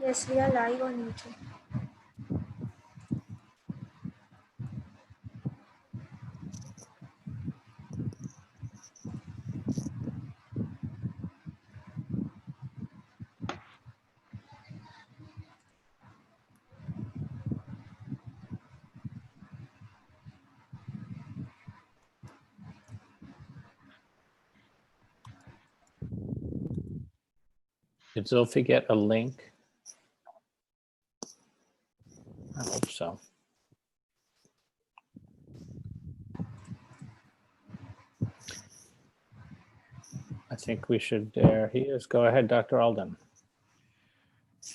Yes, we are live on YouTube. Did Zilphi get a link? I hope so. I think we should, there he is. Go ahead, Dr. Alden.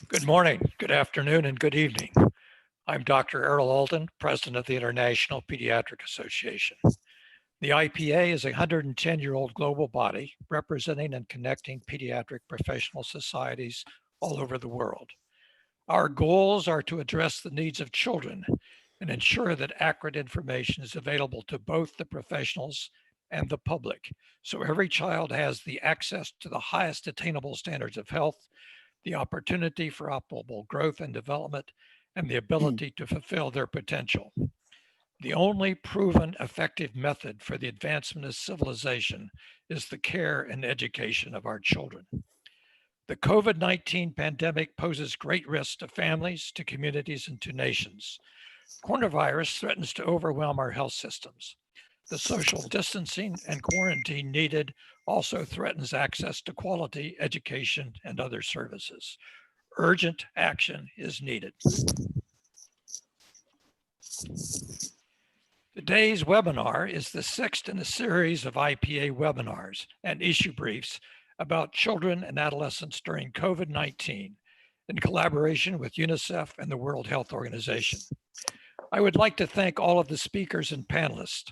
Good morning, good afternoon, and good evening. I'm Dr. Errol Alden, President of the International Pediatric Association. The IPA is a 110-year-old global body representing and connecting pediatric professional societies all over the world. Our goals are to address the needs of children and ensure that accurate information is available to both the professionals and the public, so every child has the access to the highest attainable standards of health, the opportunity for optimal growth and development, and the ability to fulfill their potential. The only proven effective method for the advancement of civilization is the care and education of our children. The COVID-19 pandemic poses great risks to families, to communities, and to nations. Coronavirus threatens to overwhelm our health systems. The social distancing and quarantine needed also threatens access to quality education and other services. Urgent action is needed. Today's webinar is the sixth in a series of IPA webinars and issue briefs about children and adolescents during COVID-19 in collaboration with UNICEF and the World Health Organization. I would like to thank all of the speakers and panelists,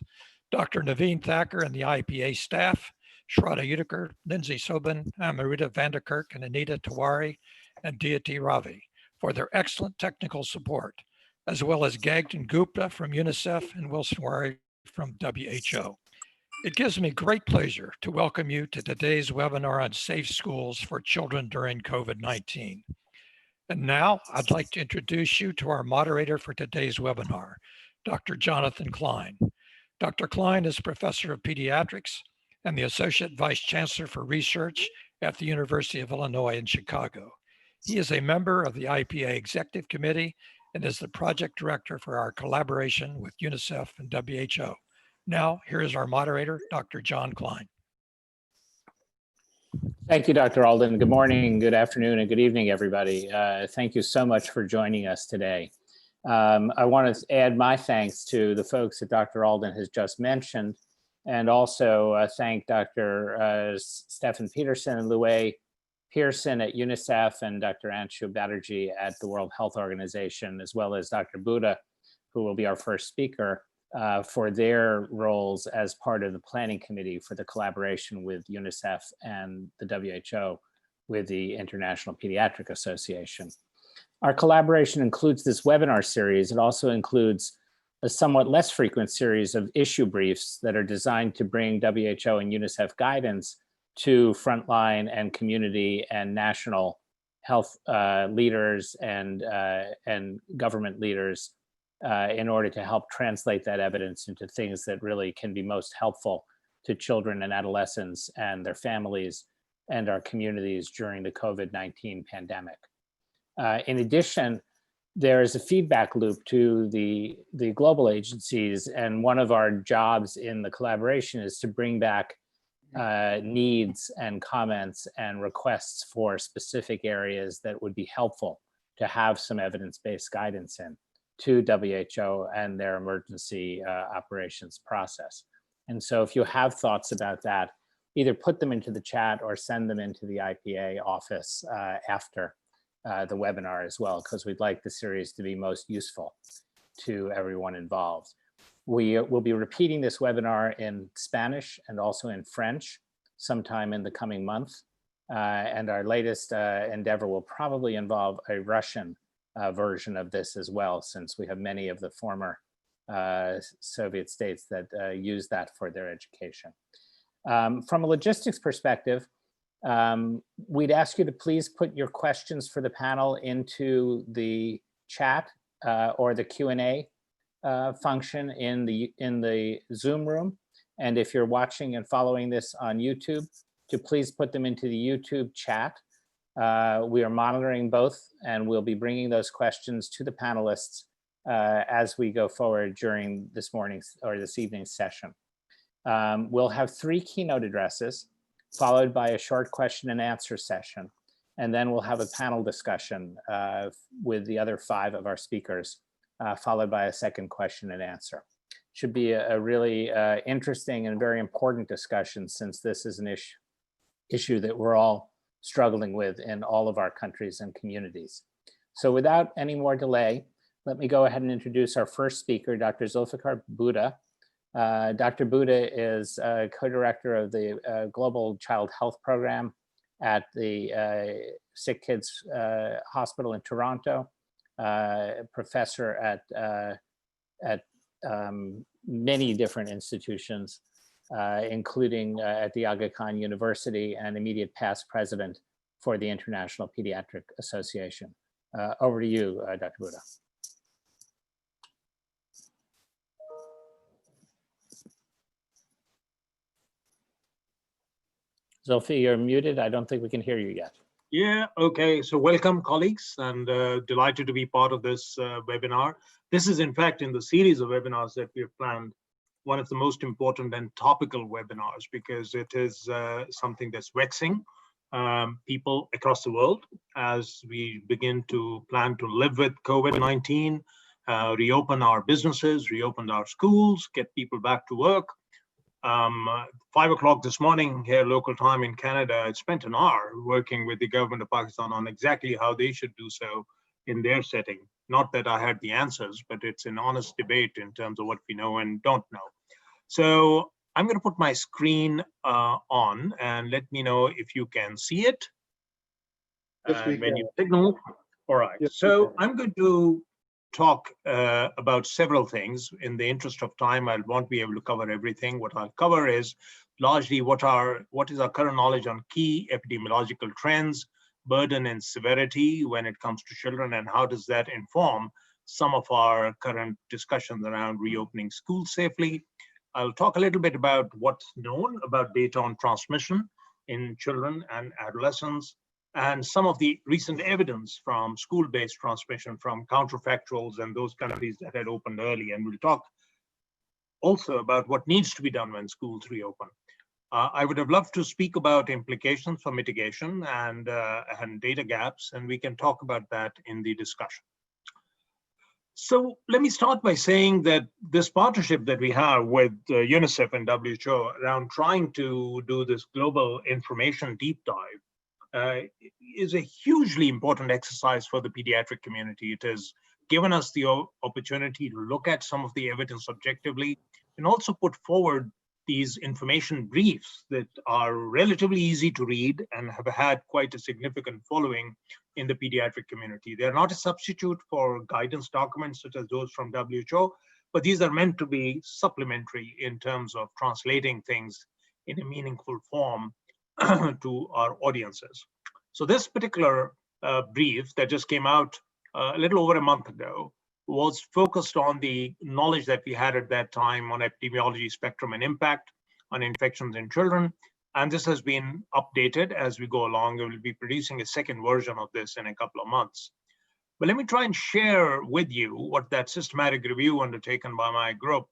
Dr. Naveen Thacker and the IPA staff, Shraddha Udiker, Lindsay Sobin, Amrita Vanderkirk, and Anita Tawari, and Deity Ravi for their excellent technical support, as well as Gagdan Gupta from UNICEF and Wilson Wari from WHO. It gives me great pleasure to welcome you to today's webinar on safe schools for children during COVID-19. And now I'd like to introduce you to our moderator for today's webinar, Dr. Jonathan Klein. Dr. Klein is Professor of Pediatrics and the Associate Vice Chancellor for Research at the University of Illinois in Chicago. He is a member of the IPA Executive Committee and is the Project Director for our collaboration with UNICEF and WHO. Now, here is our moderator, Dr. John Klein. Thank you, Dr. Alden. Good morning, good afternoon, and good evening, everybody. Thank you so much for joining us today. I want to add my thanks to the folks that Dr. Alden has just mentioned, and also thank Dr. Stephen Peterson and Louay Pearson at UNICEF and Dr. Anshu Batterjee at the World Health Organization, as well as Dr. Buddha, who will be our first speaker, for their roles as part of the planning committee for the collaboration with UNICEF and the WHO with the International Pediatric Association. Our collaboration includes this webinar series. It also includes a somewhat less frequent series of issue briefs that are designed to bring WHO and UNICEF guidance to frontline and community and national health leaders and government leaders in order to help translate that evidence into things that really can be most helpful to children and adolescents and their families and our communities during the COVID-19 pandemic. In addition, there is a feedback loop to the global agencies, and one of our jobs in the collaboration is to bring back needs and comments and requests for specific areas that would be helpful to have some evidence-based guidance in to WHO and their emergency operations process. And so if you have thoughts about that, either put them into the chat or send them into the IPA office after the webinar as well, because we'd like the series to be most useful to everyone involved. We will be repeating this webinar in Spanish and also in French sometime in the coming month. And our latest endeavor will probably involve a Russian version of this as well, since we have many of the former Soviet states that use that for their education. From a logistics perspective, We'd ask you to please put your questions for the panel into the chat or the Q&A function in the Zoom room. And if you're watching and following this on YouTube, to please put them into the YouTube chat. We are monitoring both, and we'll be bringing those questions to the panelists as we go forward during this morning's or this evening's session. We'll have 3 keynote addresses, followed by a short question and answer session. And then we'll have a panel discussion with the other 5 of our speakers, followed by a second question and answer. Should be a really interesting and very important discussion, since this is an issue that we're all struggling with in all of our countries and communities. So without any more delay, let me go ahead and introduce our first speaker, Dr. Zulfikar Buddha. Dr. Buddha is co-director of the Global Child Health Program at the Sick Kids Hospital in Toronto, professor at many different institutions, including at the Aga Khan University, and immediate past president for the International Pediatric Association. Over to you, Dr. Buddha. Zulfi, you're muted. I don't think we can hear you yet. Yeah, okay. So welcome, colleagues, and delighted to be part of this webinar. This is, in fact, in the series of webinars that we have planned, one of the most important and topical webinars, because it is something that's vexing people across the world as we begin to plan to live with COVID-19, reopen our businesses, reopen our schools, get people back to work. 5 o'clock this morning here, local time in Canada, I spent an hour working with the government of Pakistan on exactly how they should do so in their setting. Not that I had the answers, but it's an honest debate in terms of what we know and don't know. So I'm going to put my screen on, and let me know if you can see it. Yes, we when can. you signal. All right. Yes, So I'm going to talk about several things. In the interest of time, I won't be able to cover everything. What I'll cover is largely what is our current knowledge on key epidemiological trends, burden and severity when it comes to children, and how does that inform some of our current discussions around reopening schools safely. I'll talk a little bit about what's known about data on transmission in children and adolescents, and some of the recent evidence from school-based transmission from counterfactuals and those countries that had opened early. And we'll talk also about what needs to be done when schools reopen. I would have loved to speak about implications for mitigation and data gaps, and we can talk about that in the discussion. So let me start by saying that this partnership that we have with UNICEF and WHO around trying to do this global information deep dive is a hugely important exercise for the pediatric community. It has given us the opportunity to look at some of the evidence objectively, and also put forward these information briefs that are relatively easy to read and have had quite a significant following in the pediatric community. They're not a substitute for guidance documents such as those from WHO, but these are meant to be supplementary in terms of translating things in a meaningful form to our audiences. So this particular brief that just came out a little over a month ago was focused on the knowledge that we had at that time on epidemiology spectrum and impact on infections in children. And this has been updated as we go along. We will be producing a second version of this in a couple of months. But let me try and share with you what that systematic review undertaken by my group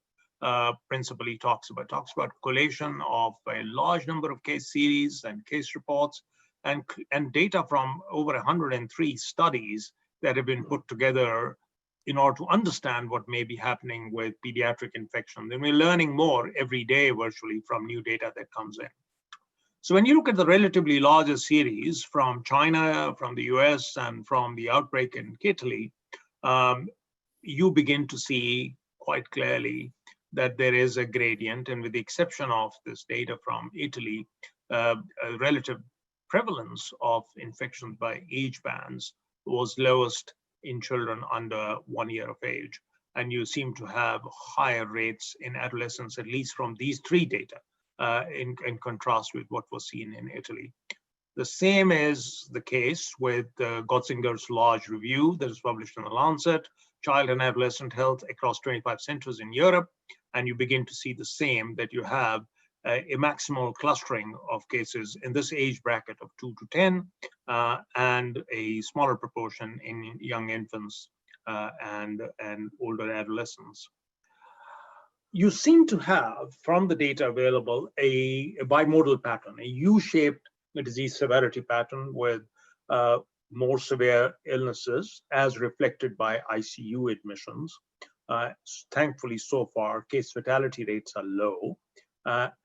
principally talks about. It talks about collation of a large number of case series and case reports and data from over 103 studies that have been put together in order to understand what may be happening with pediatric infections. And we're learning more every day virtually from new data that comes in. So when you look at the relatively larger series from China, from the US, and from the outbreak in Italy, you begin to see quite clearly that there is a gradient. And with the exception of this data from Italy, a relative prevalence of infections by age bands was lowest in children under 1 year of age. And you seem to have higher rates in adolescents, at least from these 3 data, in contrast with what was seen in Italy. The same is the case with Gotzinger's large review that is published in the Lancet, Child and Adolescent Health across 25 centers in Europe. And you begin to see the same, that you have a maximal clustering of cases in this age bracket of 2 to 10, and a smaller proportion in young infants and older adolescents. You seem to have, from the data available, a bimodal pattern, a U-shaped disease severity pattern with more severe illnesses as reflected by ICU admissions. Thankfully, so far, case fatality rates are low,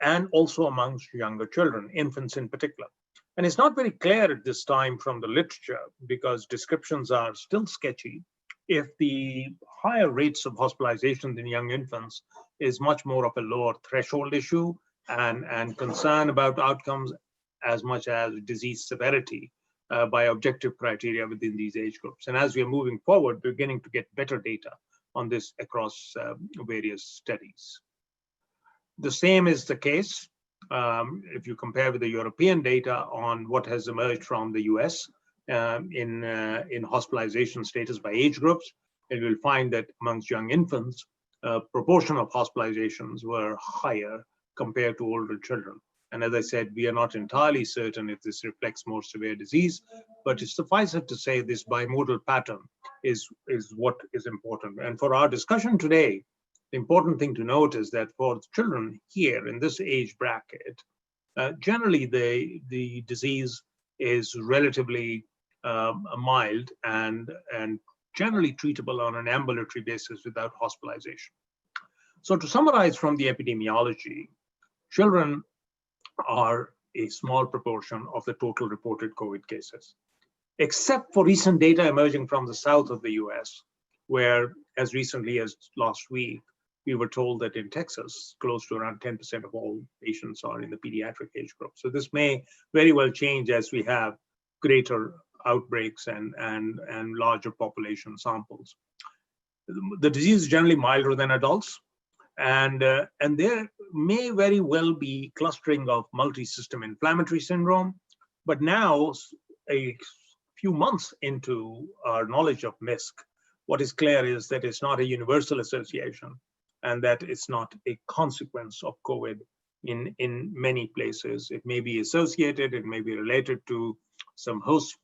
and also amongst younger children, infants in particular. And it's not very clear at this time from the literature, because descriptions are still sketchy, if the higher rates of hospitalization in young infants is much more of a lower threshold issue and concern about outcomes as much as disease severity by objective criteria within these age groups. And as we are moving forward, we're beginning to get better data on this across various studies. The same is the case if you compare with the European data on what has emerged from the US in hospitalization status by age groups. And you'll find that amongst young infants, proportion of hospitalizations were higher compared to older children. And as I said, we are not entirely certain if this reflects more severe disease, but it suffices to say this bimodal pattern is what is important. And for our discussion today, the important thing to note is that for children here in this age bracket, generally the disease is relatively mild and generally treatable on an ambulatory basis without hospitalization. So to summarize from the epidemiology, children are a small proportion of the total reported COVID cases, except for recent data emerging from the south of the US, where as recently as last week, we were told that in Texas, close to around 10% of all patients are in the pediatric age group. So this may very well change as we have greater outbreaks and larger population samples. The disease is generally milder than adults, and there may very well be clustering of multi-system inflammatory syndrome, but now a few months into our knowledge of MISC, what is clear is that it's not a universal association and that it's not a consequence of COVID in many places. It may be associated, it may be related to some host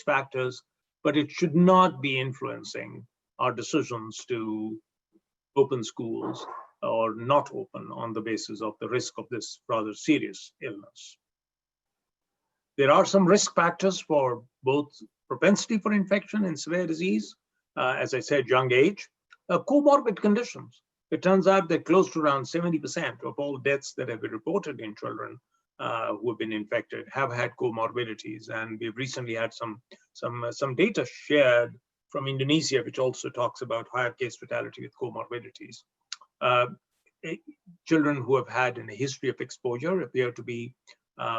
factors, but it should not be influencing our decisions to open schools or not open on the basis of the risk of this rather serious illness. There are some risk factors for both propensity for infection and severe disease, as I said, young age, comorbid conditions. It turns out that close to around 70% of all deaths that have been reported in children who have been infected have had comorbidities. And we've recently had some data shared from Indonesia, which also talks about higher case fatality with comorbidities. Children who have had a history of exposure appear to be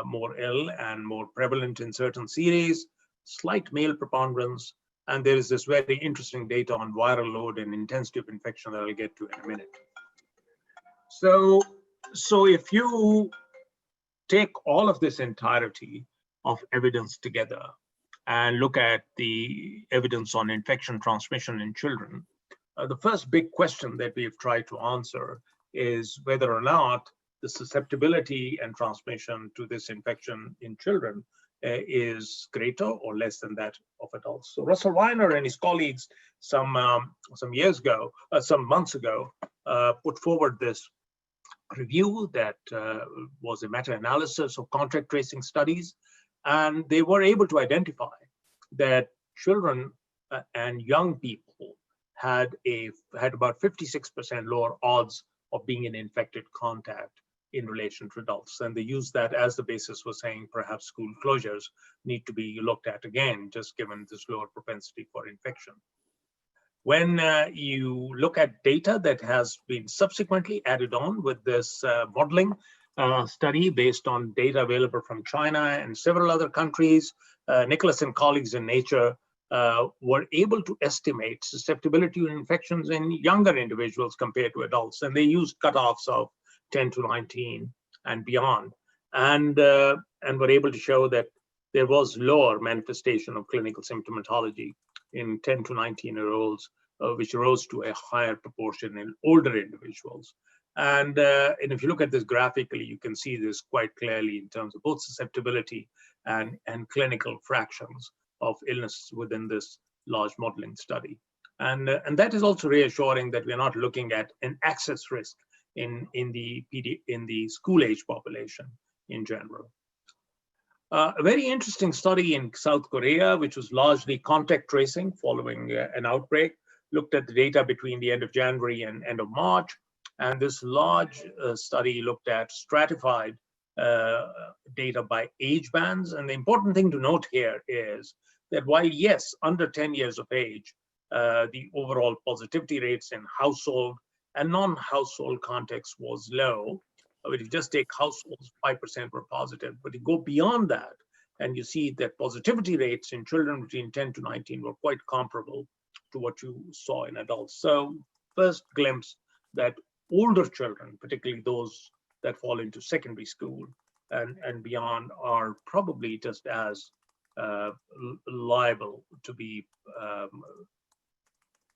more ill and more prevalent in certain series, slight male preponderance, and there is this very interesting data on viral load and intensity of infection that I'll get to in a minute. So if you take all of this entirety of evidence together and look at the evidence on infection transmission in children, the first big question that we've tried to answer is whether or not the susceptibility and transmission to this infection in children is greater or less than that of adults. So Russell Weiner and his colleagues some months ago, put forward this review that was a meta-analysis of contact tracing studies, and they were able to identify that children and young people had about 56% lower odds of being in infected contact in relation to adults. And they used that as the basis for saying perhaps school closures need to be looked at again, just given this lower propensity for infection. When you look at data that has been subsequently added on with this modeling study based on data available from China and several other countries, Nicholas and colleagues in Nature were able to estimate susceptibility to infections in younger individuals compared to adults. And they used cutoffs of 10 to 19 and beyond, and were able to show that there was lower manifestation of clinical symptomatology in 10 to 19-year-olds, which rose to a higher proportion in older individuals. And if you look at this graphically, you can see this quite clearly in terms of both susceptibility and clinical fractions of illness within this large modeling study. And that is also reassuring that we're not looking at an access risk in the school age population in general. A very interesting study in South Korea, which was largely contact tracing following an outbreak, looked at the data between the end of January and end of March. And this large study looked at stratified data by age bands. And the important thing to note here is that while, yes, under 10 years of age, the overall positivity rates in household and non-household context was low. If you just take households, 5% were positive. But you go beyond that, and you see that positivity rates in children between 10 to 19 were quite comparable to what you saw in adults. So first glimpse that older children, particularly those that fall into secondary school and beyond, are probably just as liable to be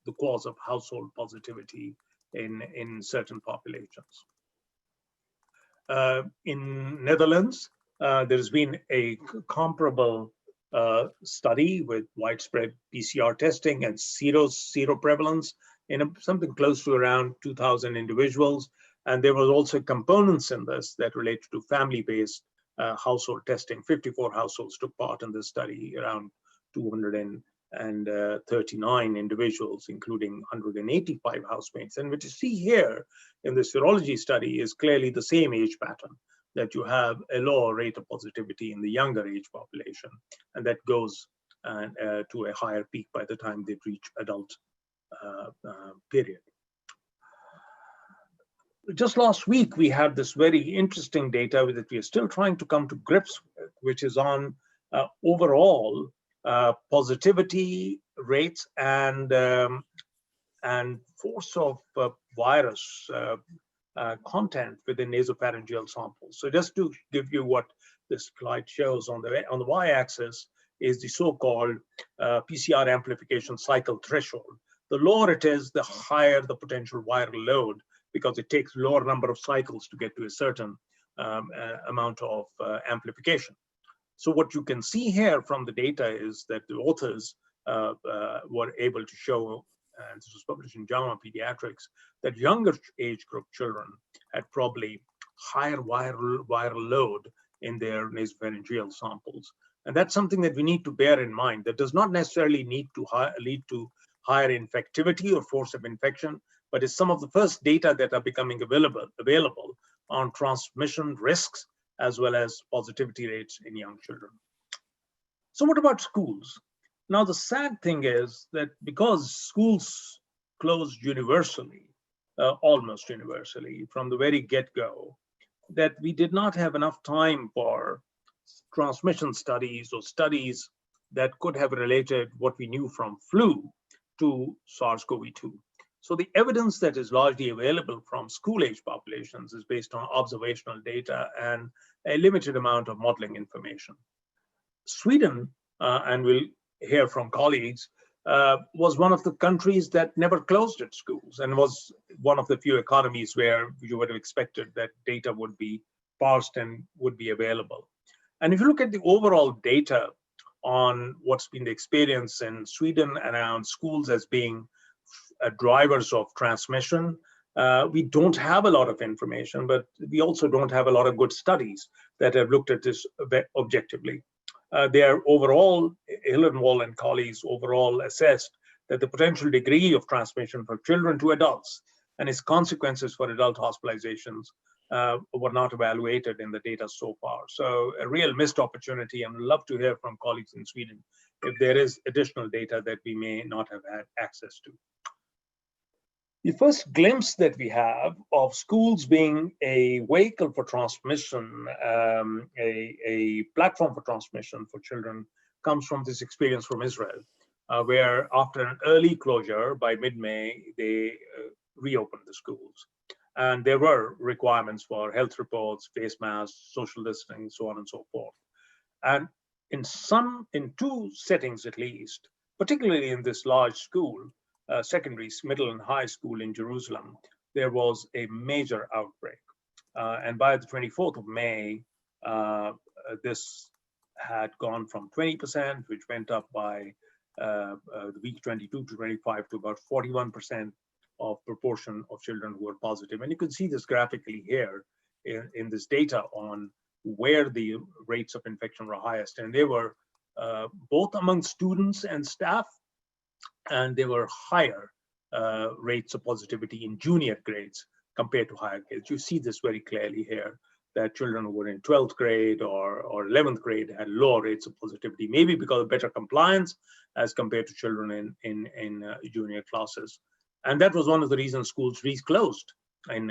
the cause of household positivity in certain populations. In Netherlands, there's been a comparable study with widespread PCR testing and seroprevalence in something close to around 2,000 individuals. And there was also components in this that related to family-based household testing. 54 households took part in this study, around 239 individuals, including 185 housemates. And what you see here in the serology study is clearly the same age pattern, that you have a lower rate of positivity in the younger age population, and that goes to a higher peak by the time they reach adult period. Just last week, we had this very interesting data that we are still trying to come to grips with, which is on overall positivity rates and force of virus content within nasopharyngeal samples. So just to give you what this slide shows, on the y-axis is the so-called PCR amplification cycle threshold. The lower it is, the higher the potential viral load, because it takes lower number of cycles to get to a certain amount of amplification. So what you can see here from the data is that the authors were able to show, and this was published in JAMA Pediatrics, that younger age group children had probably higher viral load in their nasopharyngeal samples. And that's something that we need to bear in mind. That does not necessarily need to lead to higher infectivity or force of infection, but it's some of the first data that are becoming available on transmission risks as well as positivity rates in young children. So what about schools? Now, the sad thing is that because schools closed universally, almost universally from the very get-go, that we did not have enough time for transmission studies or studies that could have related what we knew from flu to SARS-CoV-2. So the evidence that is largely available from school-age populations is based on observational data and a limited amount of modeling information. Sweden, and we'll hear from colleagues, was one of the countries that never closed its schools and was one of the few economies where you would have expected that data would be parsed and would be available. And if you look at the overall data on what's been the experience in Sweden around schools as being drivers of transmission, we don't have a lot of information, but we also don't have a lot of good studies that have looked at this objectively. Their overall, Hillenwall and colleagues overall assessed that the potential degree of transmission for children to adults and its consequences for adult hospitalizations were not evaluated in the data so far. So a real missed opportunity, and I'd love to hear from colleagues in Sweden if there is additional data that we may not have had access to. The first glimpse that we have of schools being a vehicle for transmission, a platform for transmission for children, comes from this experience from Israel, where after an early closure by mid-May, they reopened the schools. And there were requirements for health reports, face masks, social distancing, so on and so forth. And in two settings at least, particularly in this large school, secondary, middle and high school in Jerusalem, there was a major outbreak. And by the 24th of May, this had gone from 20%, which went up by the week 22 to 25 to about 41% of proportion of children who were positive. And you can see this graphically here in this data on where the rates of infection were highest. And they were both among students and staff, and there were higher rates of positivity in junior grades compared to higher grades. You see this very clearly here, that children who were in 12th grade or 11th grade had lower rates of positivity, maybe because of better compliance as compared to children in junior classes. And that was one of the reasons schools reclosed in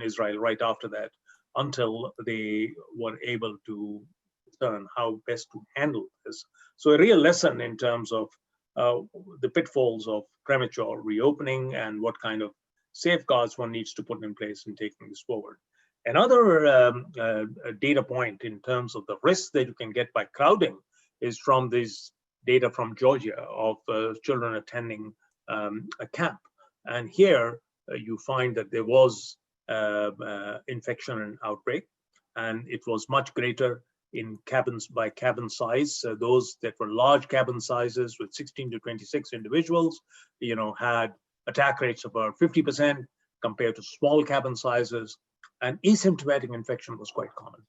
Israel right after that, until they were able to learn how best to handle this. So a real lesson in terms of the pitfalls of premature reopening and what kind of safeguards one needs to put in place in taking this forward. Another data point in terms of the risks that you can get by crowding is from this data from Georgia of children attending a camp. And here you find that there was infection and outbreak, and it was much greater in cabins by cabin size. Those that were large cabin sizes with 16 to 26 individuals, had attack rates of about 50% compared to small cabin sizes, and asymptomatic infection was quite common.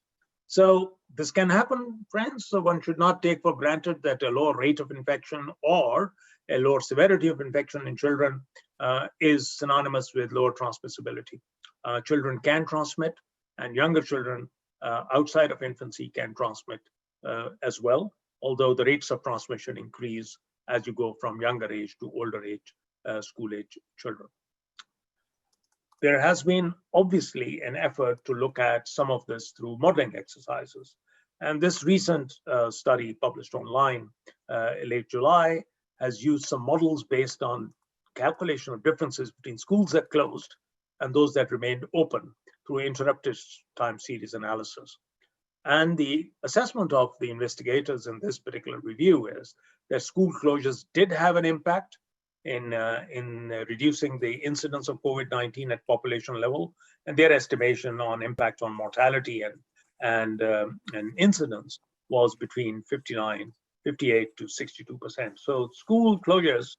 So this can happen, friends. So one should not take for granted that a lower rate of infection or a lower severity of infection in children is synonymous with lower transmissibility. Children can transmit, and younger children outside of infancy can transmit as well, although the rates of transmission increase as you go from younger age to older age, school age children. There has been obviously an effort to look at some of this through modeling exercises. And this recent study published online late July has used some models based on calculation of differences between schools that closed and those that remained open through interrupted time series analysis. And the assessment of the investigators in this particular review is that school closures did have an impact in reducing the incidence of COVID-19 at population level, and their estimation on impact on mortality and incidence was between 58 to 62%. So school closures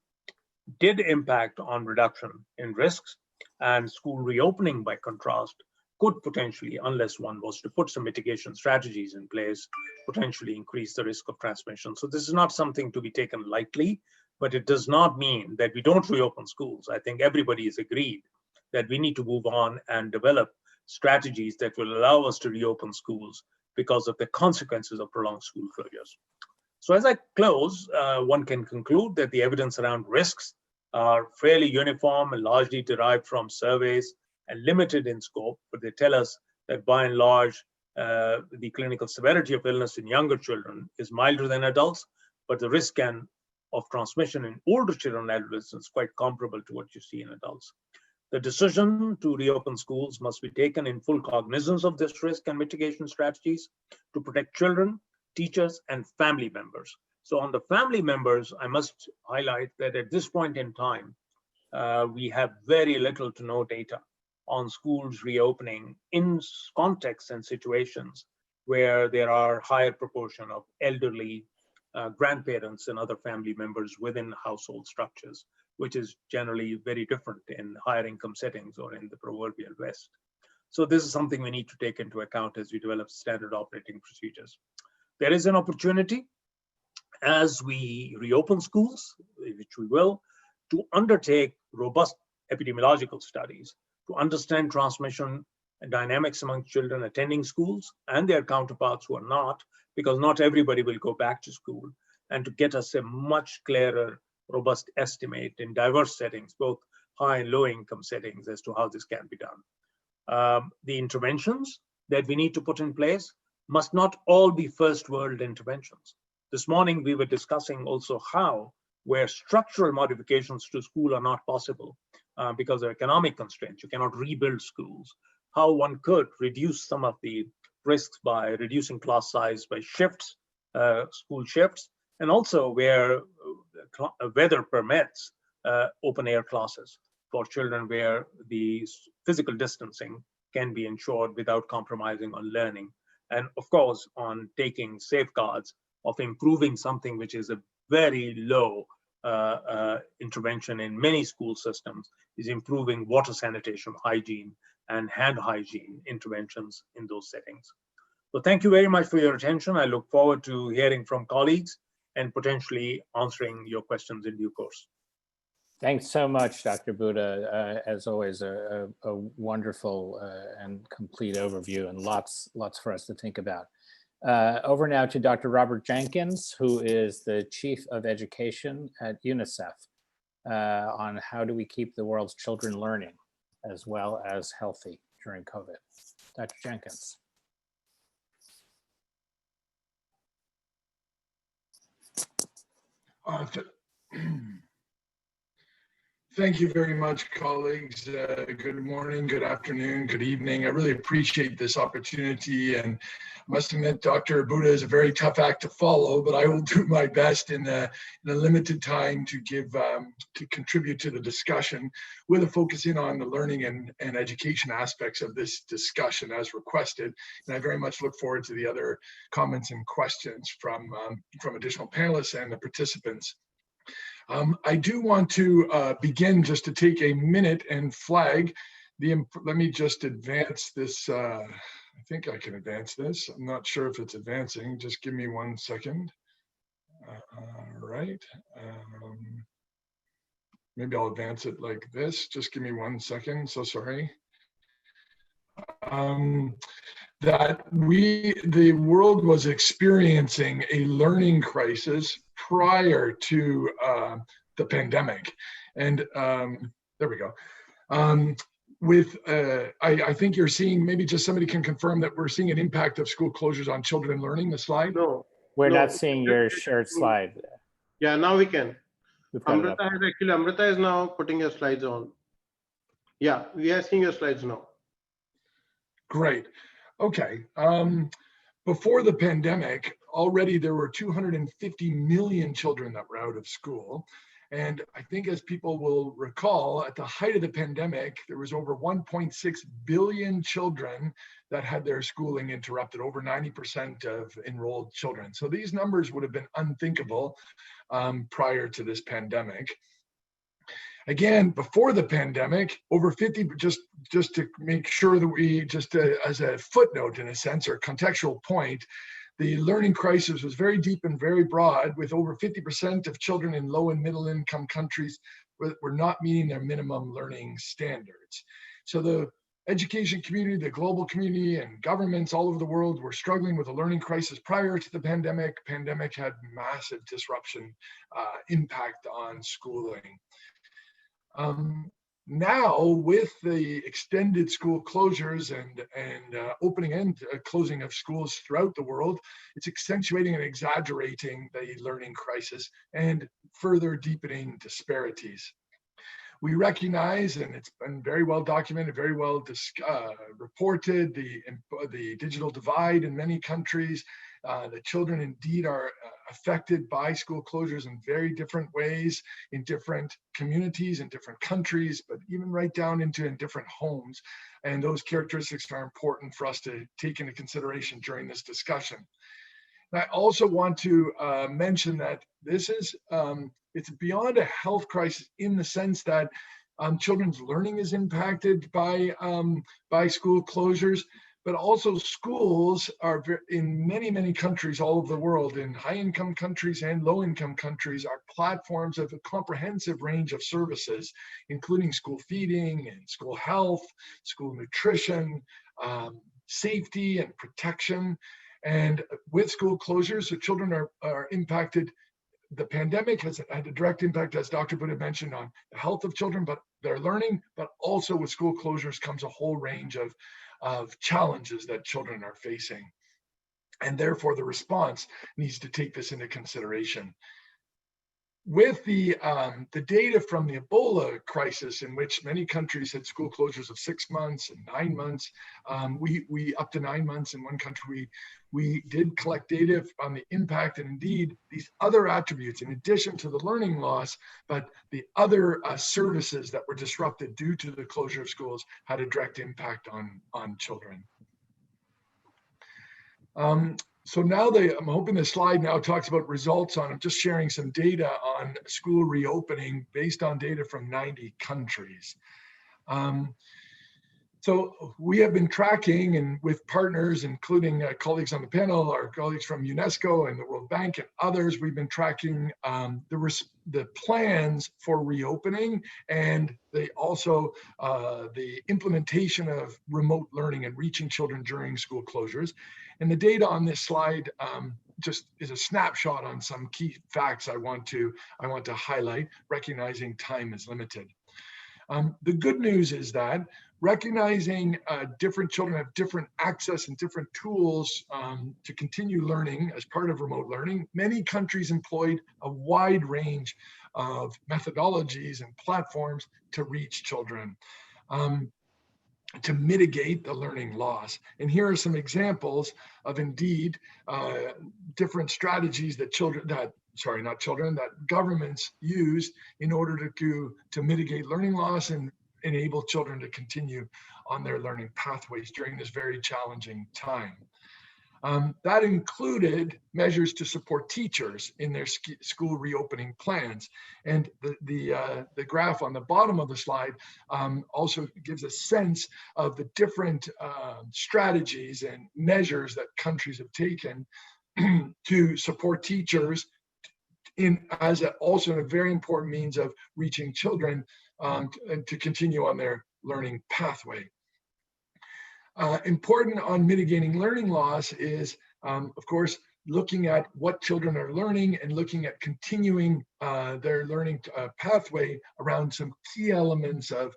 did impact on reduction in risks, and school reopening, by contrast, could potentially, unless one was to put some mitigation strategies in place, potentially increase the risk of transmission. So this is not something to be taken lightly, but it does not mean that we don't reopen schools. I think everybody is agreed that we need to move on and develop strategies that will allow us to reopen schools because of the consequences of prolonged school closures. So as I close, one can conclude that the evidence around risks are fairly uniform and largely derived from surveys and limited in scope, but they tell us that by and large, the clinical severity of illness in younger children is milder than adults, but the risk of transmission in older children and adolescents is quite comparable to what you see in adults. The decision to reopen schools must be taken in full cognizance of this risk and mitigation strategies to protect children, teachers, and family members. So on the family members, I must highlight that at this point in time, we have very little to no data on schools reopening in contexts and situations where there are higher proportion of elderly grandparents and other family members within household structures, which is generally very different in higher income settings or in the proverbial West. So this is something we need to take into account as we develop standard operating procedures. There is an opportunity as we reopen schools, which we will, to undertake robust epidemiological studies to understand transmission and dynamics among children attending schools and their counterparts who are not, because not everybody will go back to school, and to get us a much clearer, robust estimate in diverse settings, both high and low income settings, as to how this can be done. The interventions that we need to put in place must not all be first world interventions. This morning, we were discussing also how, where structural modifications to school are not possible because of economic constraints, you cannot rebuild schools, how one could reduce some of the risks by reducing class size by shifts, school shifts, and also where weather permits open air classes for children where the physical distancing can be ensured without compromising on learning. And of course, on taking safeguards of improving something which is a very low intervention in many school systems, is improving water sanitation, hygiene, and hand hygiene interventions in those settings. So thank you very much for your attention. I look forward to hearing from colleagues and potentially answering your questions in due course. Thanks so much, Dr. Buddha. As always, a wonderful and complete overview, and lots for us to think about. Over now to Dr. Robert Jenkins, who is the Chief of Education at UNICEF, on how do we keep the world's children learning as well as healthy during COVID. Dr. Jenkins. Thank you very much, colleagues. Good morning, good afternoon, good evening. I really appreciate this opportunity, and I must admit, Dr. Buddha is a very tough act to follow, but I will do my best in a limited time to contribute to the discussion with a focus in on the learning and education aspects of this discussion as requested. And I very much look forward to the other comments and questions from additional panelists and the participants. I do want to begin just to take a minute and flag let me just advance this. I think I can advance this. I'm not sure if it's advancing. Just give me 1 second. All right. Maybe I'll advance it like this. Just give me 1 second. So sorry. That the world was experiencing a learning crisis prior to the pandemic. And there we go. I think you're seeing, maybe just somebody can confirm that we're seeing an impact of school closures on children and learning, the slide? No. We're not seeing your shared slide. Yeah, now we can. Amrita Amrita is now putting your slides on. Yeah, we are seeing your slides now. Great. Okay. Before the pandemic, already there were 250 million children that were out of school. And I think, as people will recall, at the height of the pandemic, there was over 1.6 billion children that had their schooling interrupted, over 90% of enrolled children. So these numbers would have been unthinkable prior to this pandemic. Again, before the pandemic, over 50, just to make sure that we, as a footnote in a sense, or contextual point, the learning crisis was very deep and very broad, with over 50% of children in low and middle income countries were not meeting their minimum learning standards. So the education community, the global community, and governments all over the world were struggling with a learning crisis prior to the pandemic. Pandemic had massive disruption, impact on schooling. Now, with the extended school closures and opening and closing of schools throughout the world, it's accentuating and exaggerating the learning crisis and further deepening disparities. We recognize, and it's been very well documented, very well reported, the digital divide in many countries. The children indeed are affected by school closures in very different ways, in different communities, in different countries, but even right down into in different homes. And those characteristics are important for us to take into consideration during this discussion. And I also want to mention that this is, it's beyond a health crisis in the sense that children's learning is impacted by school closures, but also schools are in many, many countries all over the world, in high-income countries and low-income countries, are platforms of a comprehensive range of services, including school feeding and school health, school nutrition, safety and protection. And with school closures, the children are impacted. The pandemic has had a direct impact, as Dr. Buddha mentioned, on the health of children, but their learning, but also with school closures comes a whole range of challenges that children are facing. And therefore the response needs to take this into consideration. with the data from the Ebola crisis, in which many countries had school closures of 6 months and 9 months, we up to 9 months in one country, we did collect data on the impact, and indeed these other attributes, in addition to the learning loss, but the other services that were disrupted due to the closure of schools had a direct impact on children. So now I'm hoping the slide now talks about results on, I'm just sharing some data on school reopening based on data from 90 countries. So we have been tracking, and with partners, including colleagues on the panel, our colleagues from UNESCO and the World Bank and others, we've been tracking the plans for reopening, and also the implementation of remote learning and reaching children during school closures. And the data on this slide just is a snapshot on some key facts I want to highlight, recognizing time is limited. The good news is that recognizing different children have different access and different tools to continue learning as part of remote learning, many countries employed a wide range of methodologies and platforms to reach children, to mitigate the learning loss. And here are some examples of indeed different strategies that that governments use in order to mitigate learning loss and enable children to continue on their learning pathways during this very challenging time. That included measures to support teachers in their school reopening plans. And the graph on the bottom of the slide also gives a sense of the different strategies and measures that countries have taken to support teachers as also a very important means of reaching children and to continue on their learning pathway. Important on mitigating learning loss is, of course, looking at what children are learning and looking at continuing their learning pathway around some key elements of,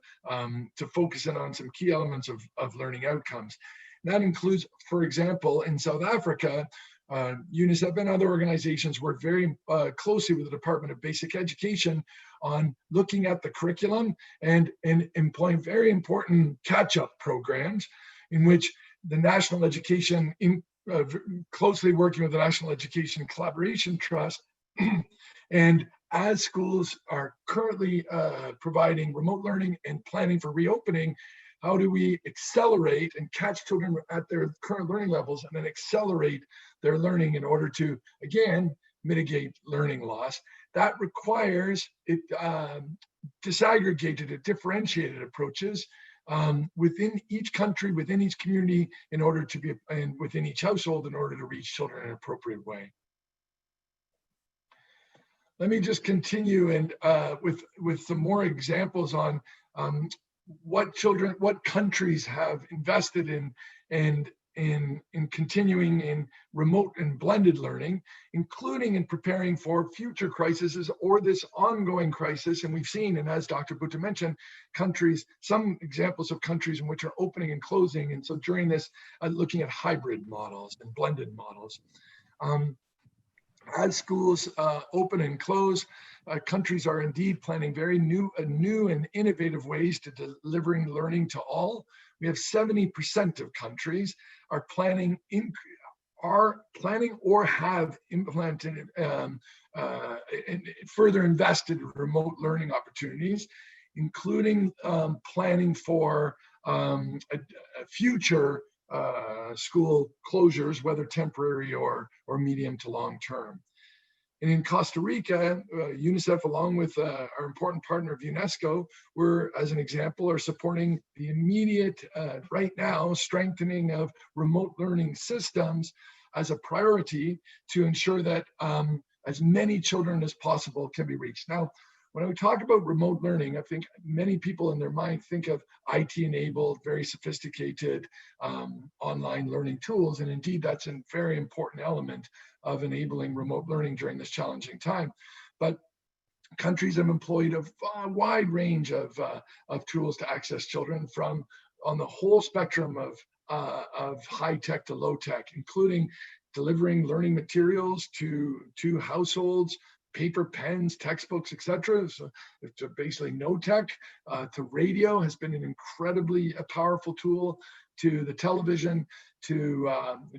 to focus in on some key elements of learning outcomes. And that includes, for example, in South Africa, UNICEF and other organizations work very closely with the Department of Basic Education on looking at the curriculum and employing very important catch-up programs in which the National Education, closely working with the National Education Collaboration Trust, and as schools are currently providing remote learning and planning for reopening, how do we accelerate and catch children at their current learning levels and then accelerate their learning in order to, again, mitigate learning loss? That requires disaggregated and differentiated approaches within each country, within each community, in order to be, and within each household, in order to reach children in an appropriate way. Let me just continue and with some more examples on what countries have invested in continuing in remote and blended learning, including in preparing for future crises or this ongoing crisis. And we've seen, and as Dr. Butta mentioned, some examples of countries in which are opening and closing. And so during this, looking at hybrid models and blended models. As schools open and close, countries are indeed planning very new and innovative ways to delivering learning to all. We have 70% of countries are planning or have implemented and further invested in remote learning opportunities, including planning for future school closures, whether temporary or medium to long term. And in Costa Rica, UNICEF, along with our important partner of UNESCO, as an example, are supporting the immediate, right now, strengthening of remote learning systems as a priority to ensure that as many children as possible can be reached. Now, when we talk about remote learning, I think many people in their mind think of IT-enabled, very sophisticated online learning tools, and indeed that's a very important element of enabling remote learning during this challenging time. But countries have employed a wide range of tools to access children, from on the whole spectrum of high tech to low tech, including delivering learning materials to households paper, pens, textbooks, etc. So to basically no tech, to radio has been an incredibly powerful tool, to the television, to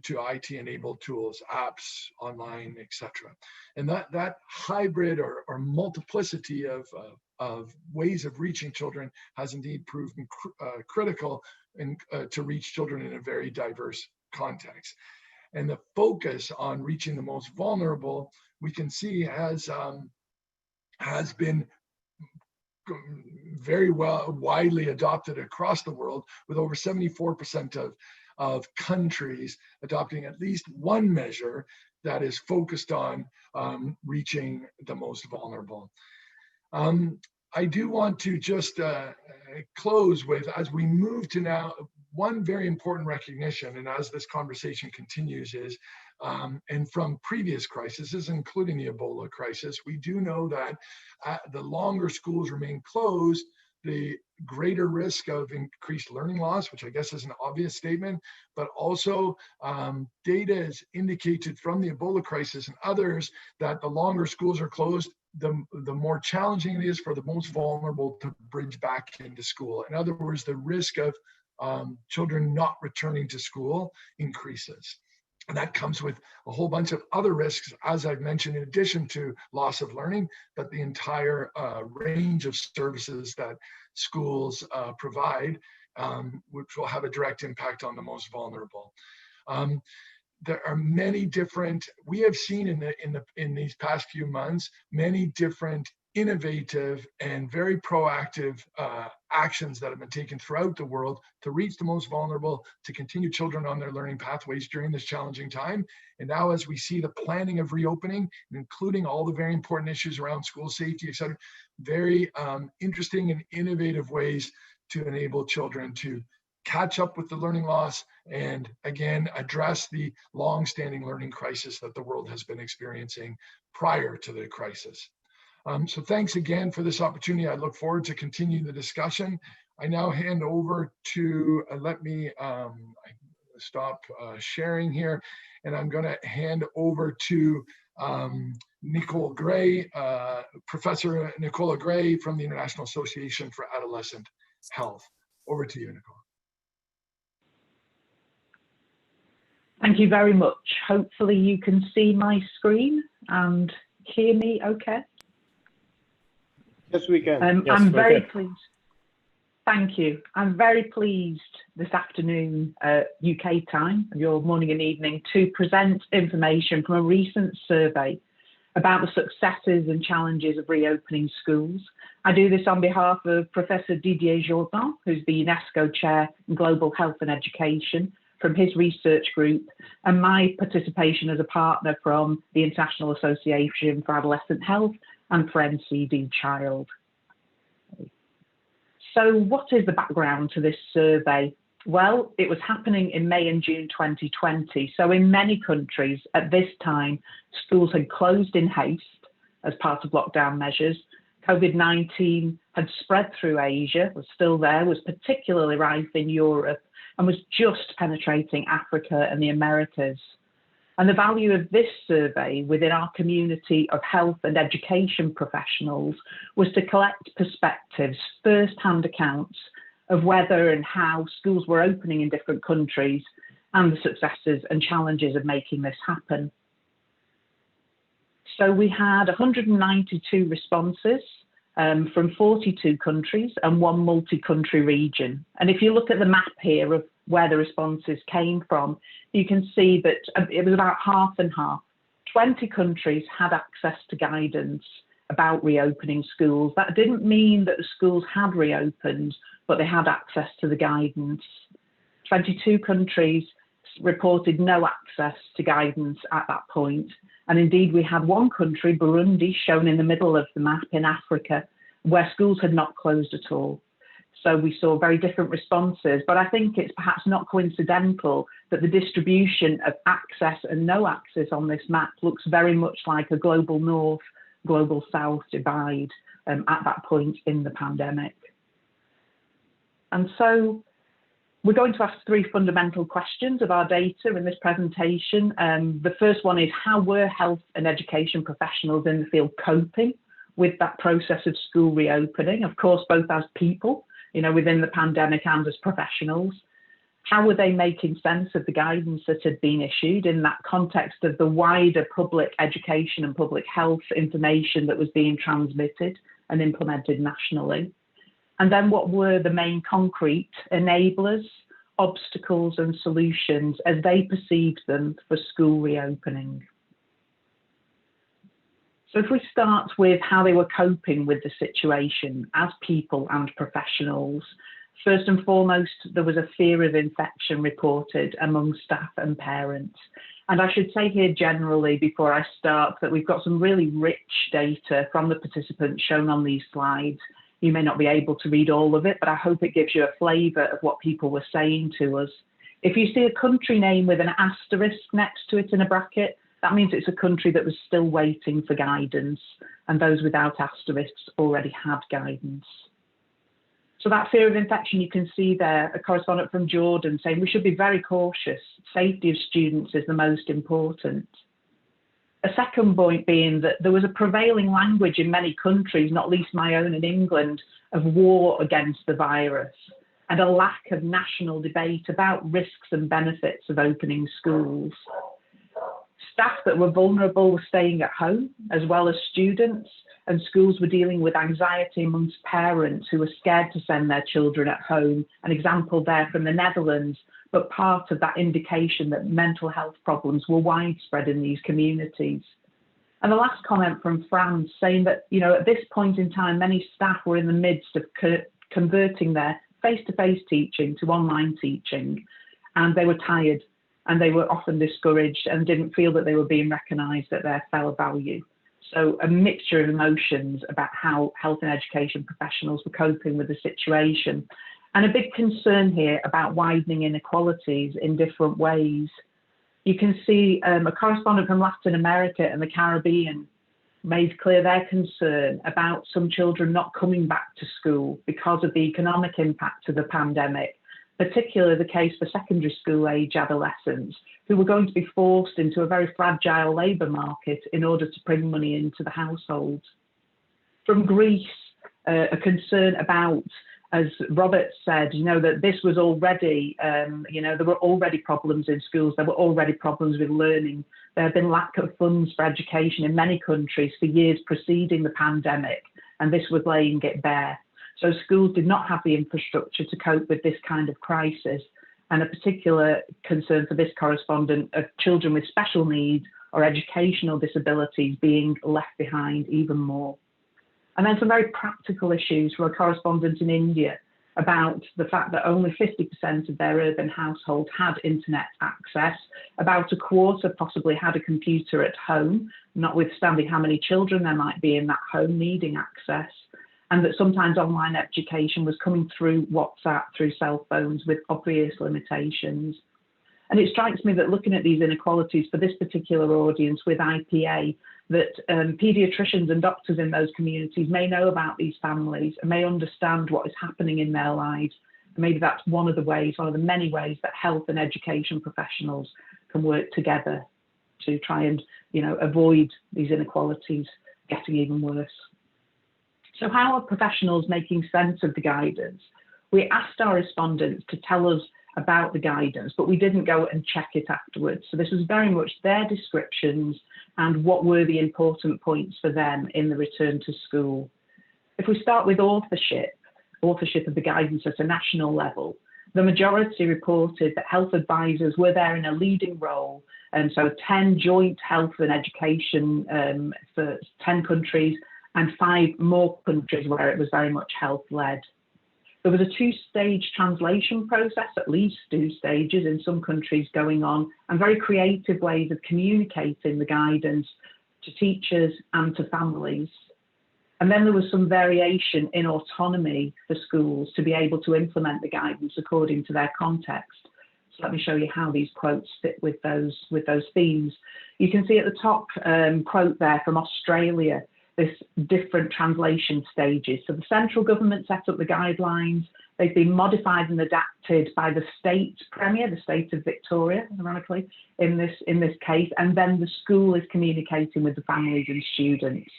IT-enabled tools, apps, online, etc. And that hybrid or multiplicity of ways of reaching children has indeed proven critical to reach children in a very diverse context. And the focus on reaching the most vulnerable, we can see has been very widely adopted across the world, with over 74% of countries adopting at least one measure that is focused on reaching the most vulnerable. I do want to just close with, as we move to now, one very important recognition, and as this conversation continues, is, and from previous crises, including the Ebola crisis, we do know that the longer schools remain closed, the greater risk of increased learning loss, which I guess is an obvious statement, but also data is indicated from the Ebola crisis and others that the longer schools are closed, the more challenging it is for the most vulnerable to bridge back into school. In other words, the risk of children not returning to school increases. And that comes with a whole bunch of other risks, as I've mentioned, in addition to loss of learning, but the entire range of services that schools provide, which will have a direct impact on the most vulnerable. There are many different, we have seen in these past few months, many different innovative and very proactive actions that have been taken throughout the world to reach the most vulnerable, to continue children on their learning pathways during this challenging time. And now, as we see the planning of reopening, including all the very important issues around school safety, et cetera, very interesting and innovative ways to enable children to catch up with the learning loss and, again, address the long-standing learning crisis that the world has been experiencing prior to the crisis. So thanks again for this opportunity. I look forward to continuing the discussion. I now hand over to, let me stop sharing here, and I'm going to hand over to Nicole Gray, Professor Nicola Gray from the International Association for Adolescent Health. Over to you, Nicole. Thank you very much. Hopefully you can see my screen and hear me okay. Yes, we can. Yes, I'm very good. pleased. Thank you. I'm very pleased this afternoon, UK time, your morning and evening, to present information from a recent survey about the successes and challenges of reopening schools. I do this on behalf of Professor Didier Jourdan, who's the UNESCO Chair in Global Health and Education, from his research group, and my participation as a partner from the International Association for Adolescent Health and for NCD Child. So what is the background to this survey? Well, it was happening in May and June 2020. So in many countries at this time, schools had closed in haste as part of lockdown measures. COVID-19 had spread through Asia, was still there, was particularly rife in Europe, and was just penetrating Africa and the Americas. And the value of this survey within our community of health and education professionals was to collect perspectives, first-hand accounts of whether and how schools were opening in different countries and the successes and challenges of making this happen. So we had 192 responses from 42 countries and one multi-country region. And if you look at the map here of where the responses came from, you can see that it was about half and half. 20 countries had access to guidance about reopening schools. That didn't mean that the schools had reopened, but they had access to the guidance. 22 countries reported no access to guidance at that point. And indeed, we had one country, Burundi, shown in the middle of the map in Africa, where schools had not closed at all. So we saw very different responses, but I think it's perhaps not coincidental that the distribution of access and no access on this map looks very much like a global north, global south divide at that point in the pandemic. And so We're going to ask three fundamental questions of our data in this presentation. The first one is, how were health and education professionals in the field coping with that process of school reopening? Of course, both as people, within the pandemic and as professionals. How were they making sense of the guidance that had been issued in that context of the wider public education and public health information that was being transmitted and implemented nationally? And then what were the main concrete enablers, obstacles and solutions as they perceived them for school reopening? So if we start with how they were coping with the situation as people and professionals, first and foremost, there was a fear of infection reported among staff and parents. And I should say here generally, before I start, that we've got some really rich data from the participants shown on these slides. You may not be able to read all of it, but I hope it gives you a flavour of what people were saying to us. If you see a country name with an asterisk next to it in a bracket, that means it's a country that was still waiting for guidance, and those without asterisks already had guidance. So that fear of infection, you can see there, a correspondent from Jordan saying we should be very cautious. Safety of students is the most important. A second point being that there was a prevailing language in many countries, not least my own in England, of war against the virus and a lack of national debate about risks and benefits of opening schools. Staff that were vulnerable were staying at home, as well as students, and schools were dealing with anxiety amongst parents who were scared to send their children at home. An example there from the Netherlands, but part of that indication that mental health problems were widespread in these communities. And the last comment from France saying that, at this point in time, many staff were in the midst of converting their face-to-face teaching to online teaching, and they were tired and they were often discouraged and didn't feel that they were being recognised at their fair value. So a mixture of emotions about how health and education professionals were coping with the situation. And a big concern here about widening inequalities in different ways. You can see a correspondent from Latin America and the Caribbean made clear their concern about some children not coming back to school because of the economic impact of the pandemic, particularly the case for secondary school age adolescents who were going to be forced into a very fragile labour market in order to bring money into the household. From Greece, a concern about, as Robert said, that this was already, there were already problems in schools, there were already problems with learning. There had been lack of funds for education in many countries for years preceding the pandemic, and this was laying it bare. So schools did not have the infrastructure to cope with this kind of crisis, and a particular concern for this correspondent of children with special needs or educational disabilities being left behind even more. And then some very practical issues for a correspondent in India about the fact that only 50% of their urban household had internet access. About a quarter possibly had a computer at home, notwithstanding how many children there might be in that home needing access. And that sometimes online education was coming through WhatsApp, through cell phones with obvious limitations. And it strikes me that looking at these inequalities for this particular audience with IPA, that paediatricians and doctors in those communities may know about these families and may understand what is happening in their lives. And maybe that's one of the many ways that health and education professionals can work together to try and, avoid these inequalities getting even worse. So how are professionals making sense of the guidance? We asked our respondents to tell us about the guidance, but we didn't go and check it afterwards. So this was very much their descriptions and what were the important points for them in the return to school. If we start with authorship of the guidance at a national level, the majority reported that health advisors were there in a leading role. And so 10 joint health and education for 10 countries, and 5 more countries where it was very much health-led. There was a 2-stage translation process, at least 2 stages in some countries going on, and very creative ways of communicating the guidance to teachers and to families. And then there was some variation in autonomy for schools to be able to implement the guidance according to their context. So let me show you how these quotes fit with those themes. You can see at the top quote there from Australia. this different translation stages. So the central government set up the guidelines. They've been modified and adapted by the state premier, the state of Victoria, ironically, in this case, and then the school is communicating with the families and students.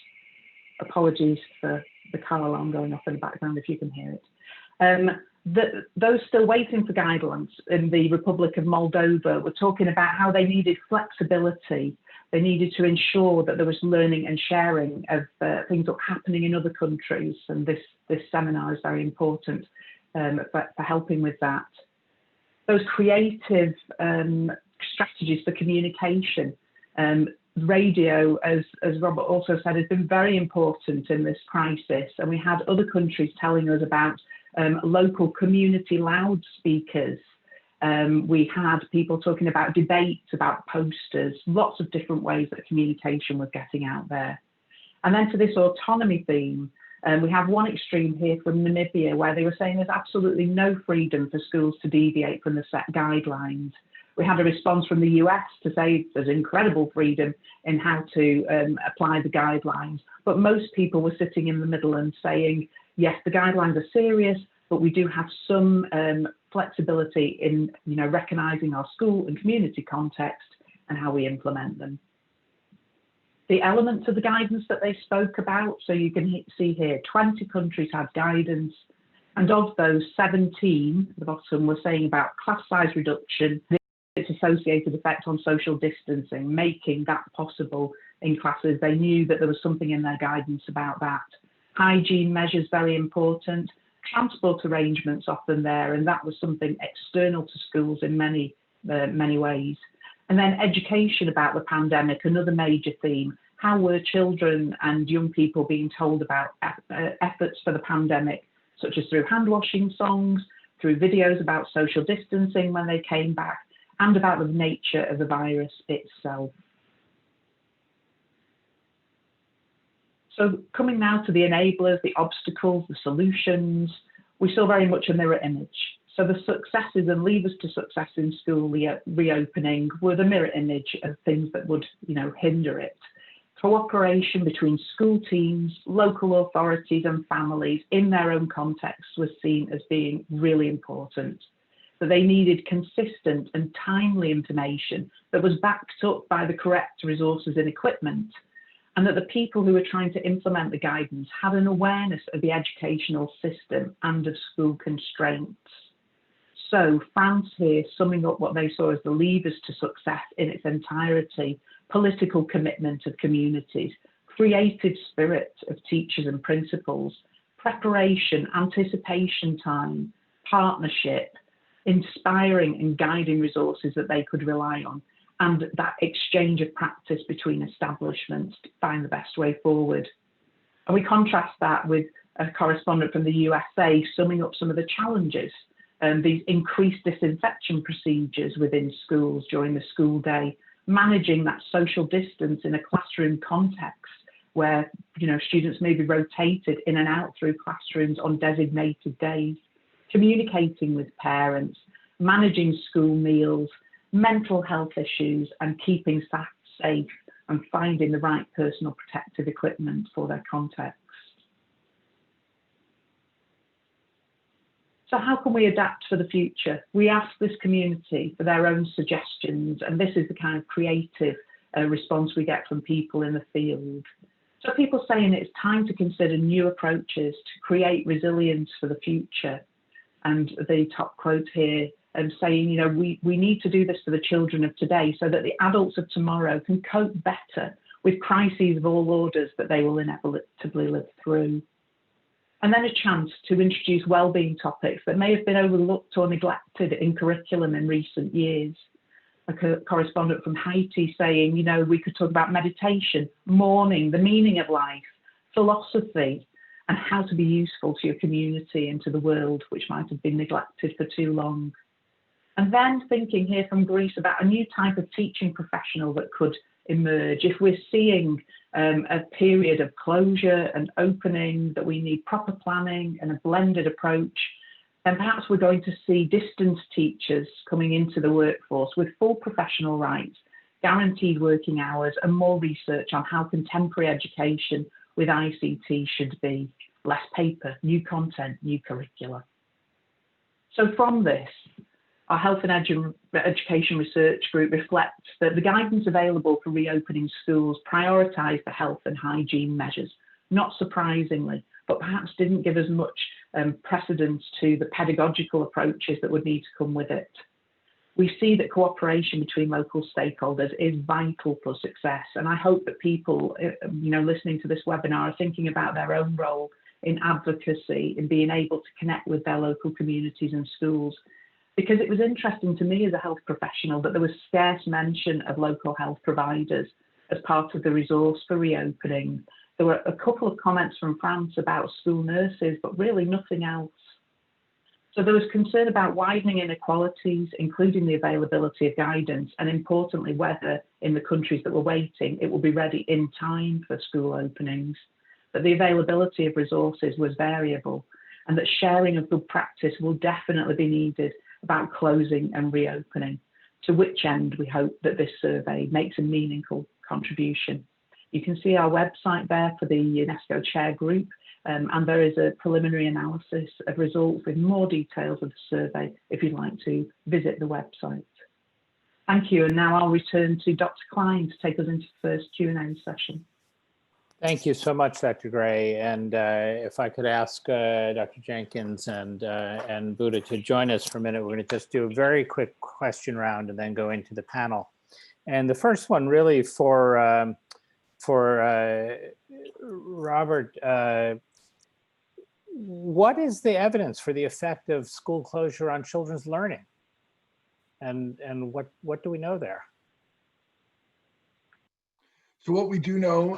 Apologies for the car alarm going off in the background if you can hear it. Those still waiting for guidance in the Republic of Moldova were talking about how they needed flexibility. They needed to ensure that there was learning and sharing of things that were happening in other countries, and this seminar is very important for helping with that. Those creative strategies for communication, radio, as Robert also said, has been very important in this crisis, and we had other countries telling us about local community loudspeakers. We had people talking about debates, about posters, lots of different ways that communication was getting out there. And then to this autonomy theme, we have one extreme here from Namibia where they were saying there's absolutely no freedom for schools to deviate from the set guidelines. We had a response from the US to say there's incredible freedom in how to apply the guidelines, but most people were sitting in the middle and saying, yes, the guidelines are serious, but we do have some flexibility in, recognizing our school and community context and how we implement them. The elements of the guidance that they spoke about, so you can see here, 20 countries had guidance, and of those, 17 at the bottom were saying about class size reduction, its associated effect on social distancing, making that possible in classes. They knew that there was something in their guidance about that. Hygiene measures, very important. Transport arrangements often there, and that was something external to schools in many ways. And then education about the pandemic, another major theme. How were children and young people being told about efforts for the pandemic, such as through hand washing songs, through videos about social distancing when they came back, and about the nature of the virus itself. So coming now to the enablers, the obstacles, the solutions, we saw very much a mirror image. So the successes and levers to success in school reopening were the mirror image of things that would, hinder it. Cooperation between school teams, local authorities and families in their own context was seen as being really important. That they needed consistent and timely information that was backed up by the correct resources and equipment, and that the people who were trying to implement the guidance had an awareness of the educational system and of school constraints. So France here summing up what they saw as the levers to success in its entirety: political commitment of communities, creative spirit of teachers and principals, preparation, anticipation time, partnership, inspiring and guiding resources that they could rely on, and that exchange of practice between establishments to find the best way forward. And we contrast that with a correspondent from the USA summing up some of the challenges, these increased disinfection procedures within schools during the school day, managing that social distance in a classroom context where students may be rotated in and out through classrooms on designated days, communicating with parents, managing school meals, mental health issues, and keeping staff safe and finding the right personal protective equipment for their context. So how can we adapt for the future? We asked this community for their own suggestions, and this is the kind of creative response we get from people in the field. So people saying it's time to consider new approaches to create resilience for the future. And the top quote here saying, we need to do this for the children of today so that the adults of tomorrow can cope better with crises of all orders that they will inevitably live through. And then a chance to introduce wellbeing topics that may have been overlooked or neglected in curriculum in recent years. A correspondent from Haiti saying, we could talk about meditation, mourning, the meaning of life, philosophy, and how to be useful to your community and to the world, which might have been neglected for too long. And then thinking here from Greece about a new type of teaching professional that could emerge. If we're seeing a period of closure and opening, that we need proper planning and a blended approach, then perhaps we're going to see distance teachers coming into the workforce with full professional rights, guaranteed working hours, and more research on how contemporary education with ICT should be less paper, new content, new curricula. So from this, our Health and Education Research Group reflects that the guidance available for reopening schools prioritised the health and hygiene measures, not surprisingly, but perhaps didn't give as much precedence to the pedagogical approaches that would need to come with it. We see that cooperation between local stakeholders is vital for success, and I hope that people, listening to this webinar are thinking about their own role in advocacy, in being able to connect with their local communities and schools. Because it was interesting to me as a health professional that there was scarce mention of local health providers as part of the resource for reopening. There were a couple of comments from France about school nurses, but really nothing else. So there was concern about widening inequalities, including the availability of guidance, and importantly, whether in the countries that were waiting, it will be ready in time for school openings. But the availability of resources was variable, and that sharing of good practice will definitely be needed about closing and reopening, to which end we hope that this survey makes a meaningful contribution. You can see our website there for the UNESCO Chair Group, and there is a preliminary analysis of results with more details of the survey if you'd like to visit the website. Thank you, and now I'll return to Dr. Klein to take us into the first Q&A session. Thank you so much, Dr. Gray. And if I could ask Dr. Jenkins and Buddha to join us for a minute, we're going to just do a very quick question round and then go into the panel. And the first one really for Robert, what is the evidence for the effect of school closure on children's learning? And what do we know there? So what we do know,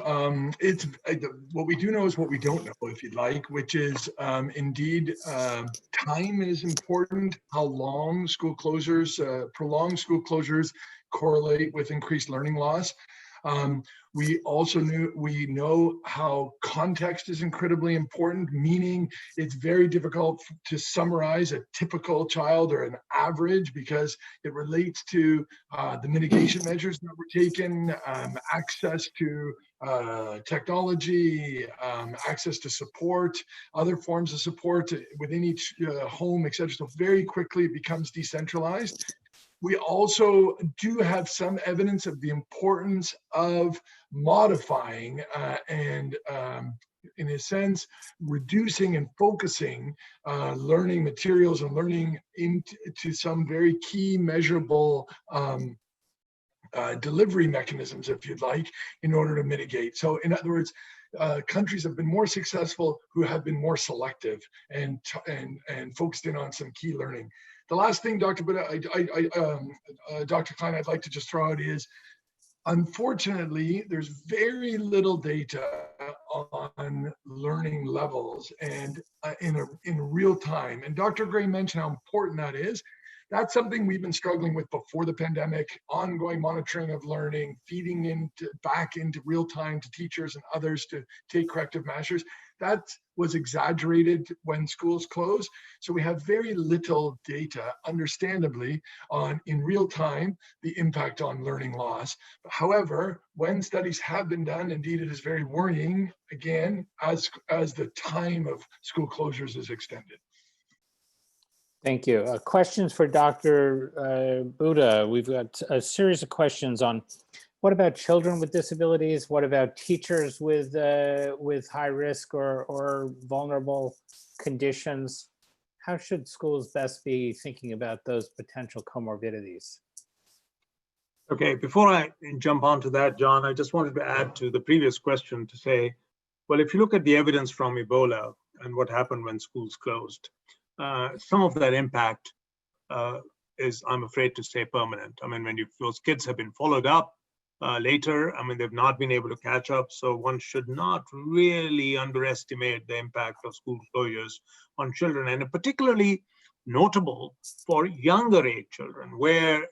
what we do know is what we don't know, if you'd like, which is indeed time is important. How long school closures, prolonged school closures correlate with increased learning loss. We also know how context is incredibly important, meaning it's very difficult to summarize a typical child or an average because it relates to the mitigation measures that were taken, access to technology, access to support, other forms of support within each home, etc. So very quickly it becomes decentralized. We also do have some evidence of the importance of modifying and in a sense, reducing and focusing learning materials and learning into some very key measurable delivery mechanisms, if you'd like, in order to mitigate. So in other words, countries have been more successful who have been more selective and focused in on some key learning. The last thing, Dr. Klein, I'd like to just throw out is, unfortunately, there's very little data on learning levels and in real time. And Dr. Gray mentioned how important that is. That's something we've been struggling with before the pandemic, ongoing monitoring of learning, feeding back into real time to teachers and others to take corrective measures. That was exaggerated when schools closed. So we have very little data, understandably, on in real time, the impact on learning loss. However, when studies have been done, indeed it is very worrying, again, as the time of school closures is extended. Thank you. Questions for Dr. Buddha. We've got a series of questions on what about children with disabilities? What about teachers with high risk or vulnerable conditions? How should schools best be thinking about those potential comorbidities? Okay, before I jump onto that, John, I just wanted to add to the previous question to say, well, if you look at the evidence from Ebola and what happened when schools closed, some of that impact is, I'm afraid to say, permanent. I mean, when those kids have been followed up later, I mean, they've not been able to catch up. So one should not really underestimate the impact of school closures on children, and particularly notable for younger age children, where,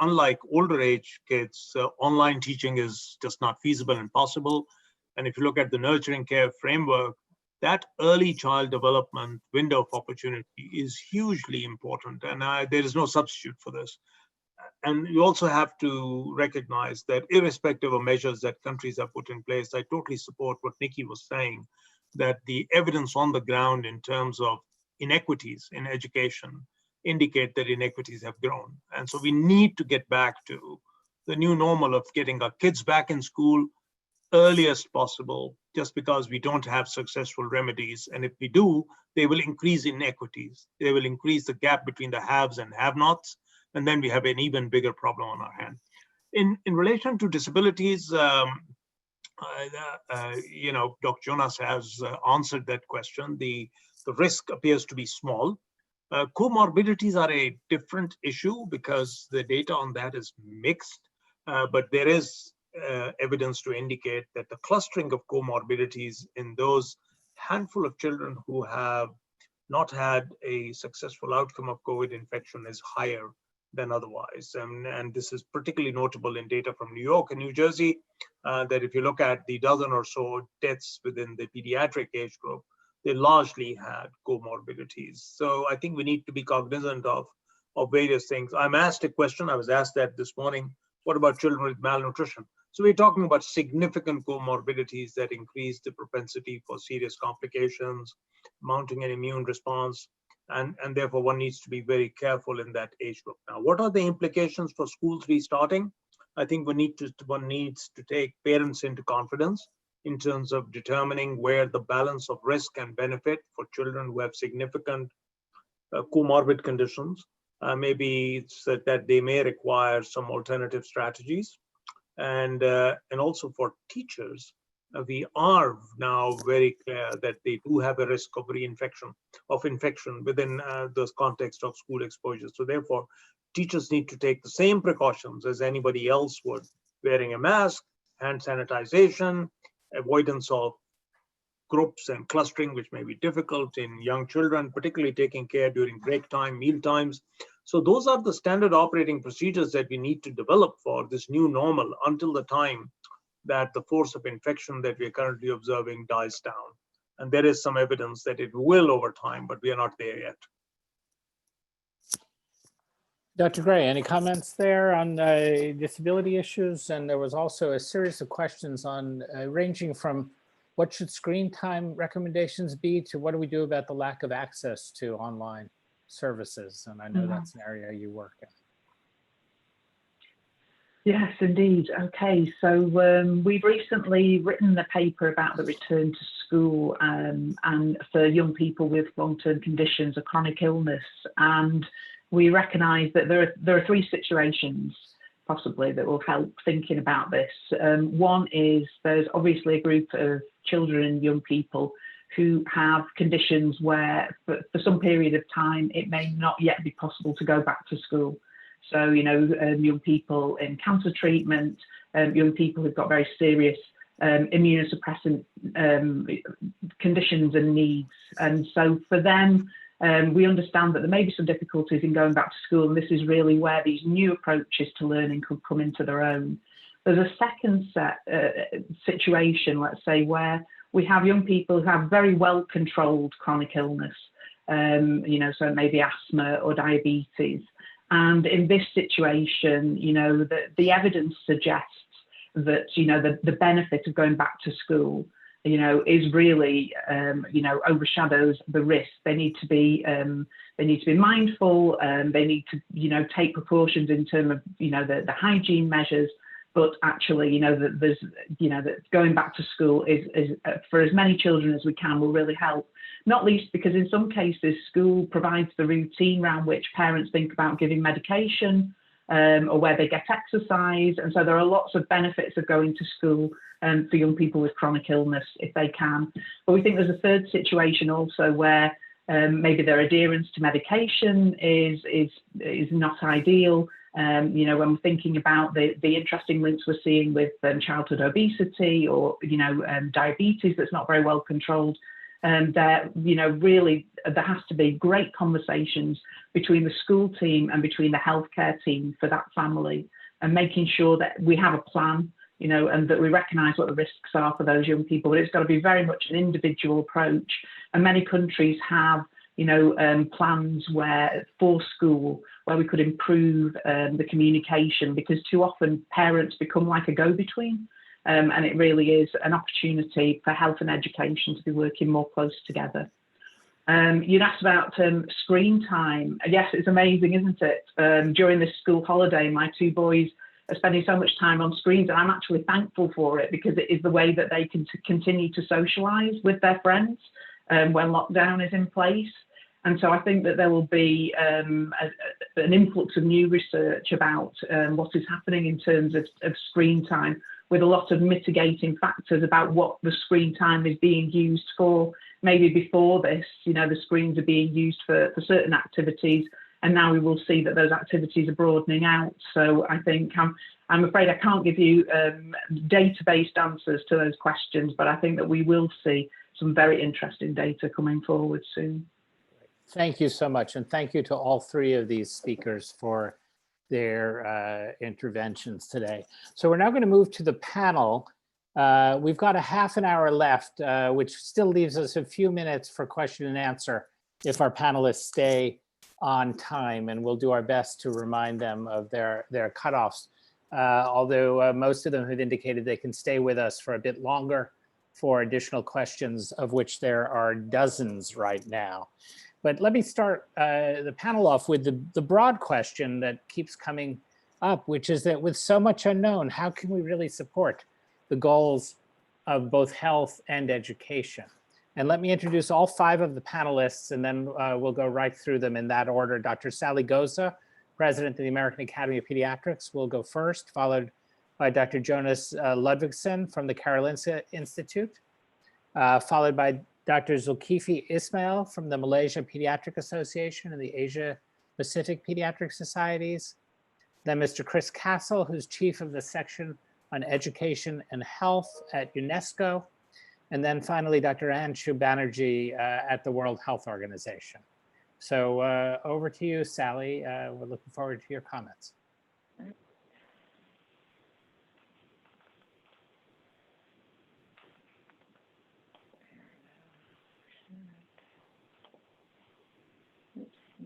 unlike older age kids, online teaching is just not feasible and possible. And if you look at the nurturing care framework, that early child development window of opportunity is hugely important, and there is no substitute for this. And you also have to recognize that irrespective of measures that countries have put in place, I totally support what Nikki was saying, that the evidence on the ground in terms of inequities in education indicate that inequities have grown. And so we need to get back to the new normal of getting our kids back in school earliest possible, just because we don't have successful remedies. And if we do, they will increase inequities. They will increase the gap between the haves and have-nots. And then we have an even bigger problem on our hand. In relation to disabilities, Dr. Jonas has answered that question. The risk appears to be small. Comorbidities are a different issue because the data on that is mixed, but there is evidence to indicate that the clustering of comorbidities in those handful of children who have not had a successful outcome of COVID infection is higher than otherwise. And this is particularly notable in data from New York and New Jersey, that if you look at the dozen or so deaths within the pediatric age group, they largely had comorbidities. So I think we need to be cognizant of various things. I'm asked a question, I was asked that this morning, what about children with malnutrition? So we're talking about significant comorbidities that increase the propensity for serious complications, mounting an immune response, and therefore one needs to be very careful in that age group. Now, what are the implications for schools restarting? I think one needs to take parents into confidence in terms of determining where the balance of risk and benefit for children who have significant comorbid conditions. Maybe it's that they may require some alternative strategies. And also for teachers, we are now very clear that they do have a risk of infection within this context of school exposure. So therefore, teachers need to take the same precautions as anybody else would, wearing a mask, hand sanitization, avoidance of groups and clustering, which may be difficult in young children, particularly taking care during break time, meal times. So those are the standard operating procedures that we need to develop for this new normal until the time that the force of infection that we are currently observing dies down. And there is some evidence that it will over time, but we are not there yet. Dr. Gray, any comments there on disability issues? And there was also a series of questions on ranging from what should screen time recommendations be to what do we do about the lack of access to online services? And I know that's an area you work in. Yes, indeed. Okay, so we've recently written a paper about the return to school and for young people with long-term conditions or chronic illness. And we recognise that there are three situations possibly that will help thinking about this. One is there's obviously a group of children and young people who have conditions where for some period of time it may not yet be possible to go back to school. So, young people in cancer treatment, young people who've got very serious immunosuppressant conditions and needs. And so for them, we understand that there may be some difficulties in going back to school, and this is really where these new approaches to learning could come into their own. There's a second situation, let's say, where we have young people who have very well-controlled chronic illness, so maybe asthma or diabetes. And in this situation, the evidence suggests that, the benefit of going back to school, is really, overshadows the risk. They need to be mindful. They need to, take precautions in terms of, the hygiene measures. But actually, that going back to school is for as many children as we can will really help. Not least because in some cases, school provides the routine around which parents think about giving medication or where they get exercise. And so there are lots of benefits of going to school for young people with chronic illness if they can. But we think there's a third situation also where maybe their adherence to medication is not ideal. When we're thinking about the interesting links we're seeing with childhood obesity or, diabetes that's not very well controlled, there has to be great conversations between the school team and between the healthcare team for that family, and making sure that we have a plan, and that we recognise what the risks are for those young people. But it's got to be very much an individual approach. And many countries have plans for school where we could improve the communication, because too often parents become like a go-between, and it really is an opportunity for health and education to be working more close together. You'd asked about screen time. Yes, it's amazing, isn't it? During this school holiday, my two boys are spending so much time on screens, and I'm actually thankful for it, because it is the way that they can continue to socialise with their friends when lockdown is in place. And so I think that there will be an influx of new research about what is happening in terms of screen time, with a lot of mitigating factors about what the screen time is being used for. Maybe before this, the screens are being used for certain activities, and now we will see that those activities are broadening out. So I think I'm afraid I can't give you data-based answers to those questions, but I think that we will see some very interesting data coming forward soon. Thank you so much. And thank you to all three of these speakers for their interventions today. So we're now going to move to the panel. We've got a half an hour left, which still leaves us a few minutes for question and answer if our panelists stay on time, and we'll do our best to remind them of their cutoffs. Although most of them have indicated they can stay with us for a bit longer for additional questions, of which there are dozens right now. But let me start the panel off with the broad question that keeps coming up, which is that with so much unknown, how can we really support the goals of both health and education? And let me introduce all five of the panelists, and then we'll go right through them in that order. Dr. Sally Goza, President of the American Academy of Pediatrics, will go first, followed by Dr. Jonas Ludvigsen from the Karolinska Institute, followed by Dr. Zulkifli Ismail from the Malaysia Pediatric Association and the Asia Pacific Pediatric Societies, then Mr. Chris Castle, who's chief of the section on education and health at UNESCO, and then finally Dr. Anshu Banerjee at the World Health Organization. So over to you, Sally. We're looking forward to your comments.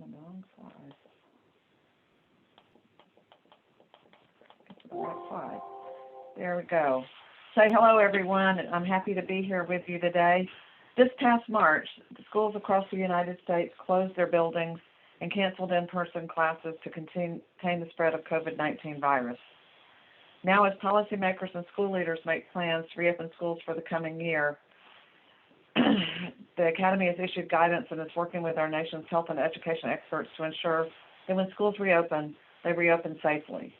On the wrong slide. Get to the right slide. There we go. Say hello, everyone. I'm happy to be here with you today. This past March, the schools across the United States closed their buildings and canceled in-person classes to contain the spread of COVID-19 virus. Now, as policymakers and school leaders make plans to reopen schools for the coming year, the Academy has issued guidance and is working with our nation's health and education experts to ensure that when schools reopen, they reopen safely.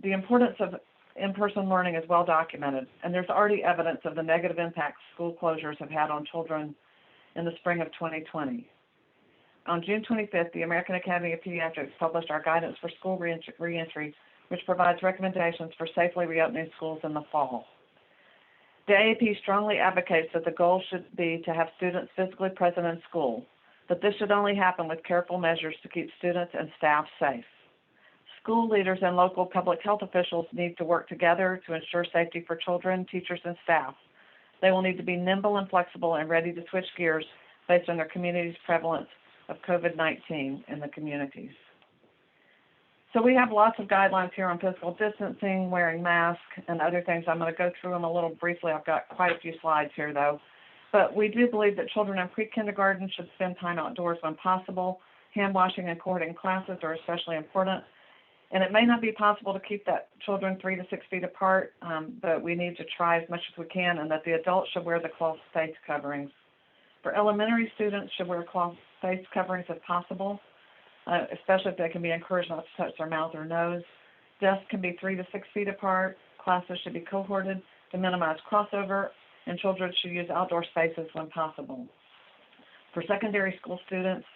The importance of in-person learning is well documented, and there's already evidence of the negative impact school closures have had on children in the spring of 2020. On June 25th, the American Academy of Pediatrics published our guidance for school reentry, which provides recommendations for safely reopening schools in the fall. The AAP strongly advocates that the goal should be to have students physically present in school, but this should only happen with careful measures to keep students and staff safe. School leaders and local public health officials need to work together to ensure safety for children, teachers, and staff. They will need to be nimble and flexible and ready to switch gears based on their community's prevalence of COVID-19 in the communities. So we have lots of guidelines here on physical distancing, wearing masks, and other things. I'm going to go through them a little briefly. I've got quite a few slides here, though. But we do believe that children in pre-kindergarten should spend time outdoors when possible. Hand washing and coordinating classes are especially important. And it may not be possible to keep that children 3 to 6 feet apart, but we need to try as much as we can, and that the adults should wear the cloth face coverings. For elementary students, should wear cloth face coverings if possible, especially if they can be encouraged not to touch their mouth or nose. Desks can be 3 to 6 feet apart. Classes should be cohorted to minimize crossover, and children should use outdoor spaces when possible. For secondary school students,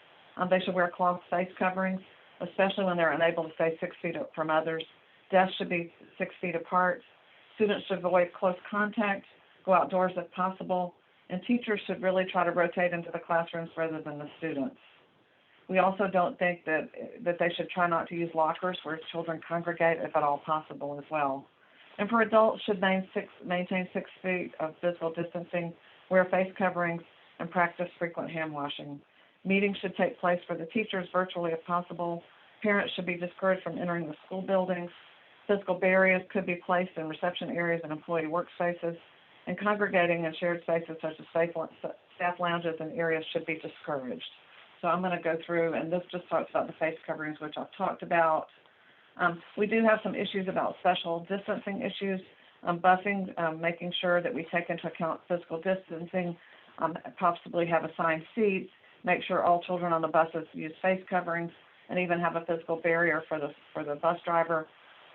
they should wear cloth face coverings, especially when they're unable to stay 6 feet from others. Desks should be 6 feet apart. Students should avoid close contact, go outdoors if possible, and teachers should really try to rotate into the classrooms rather than the students. We also don't think that they should try not to use lockers where children congregate if at all possible as well. And for adults, should maintain 6 feet of physical distancing, wear face coverings, and practice frequent hand washing. Meetings should take place for the teachers virtually if possible. Parents should be discouraged from entering the school buildings. Physical barriers could be placed in reception areas and employee workspaces, and congregating in shared spaces such as staff lounges and areas should be discouraged. So I'm going to go through, and this just talks about the face coverings, which I've talked about. We do have some issues about social distancing issues, busing, making sure that we take into account physical distancing, possibly have assigned seats, make sure all children on the buses use face coverings, and even have a physical barrier for the bus driver.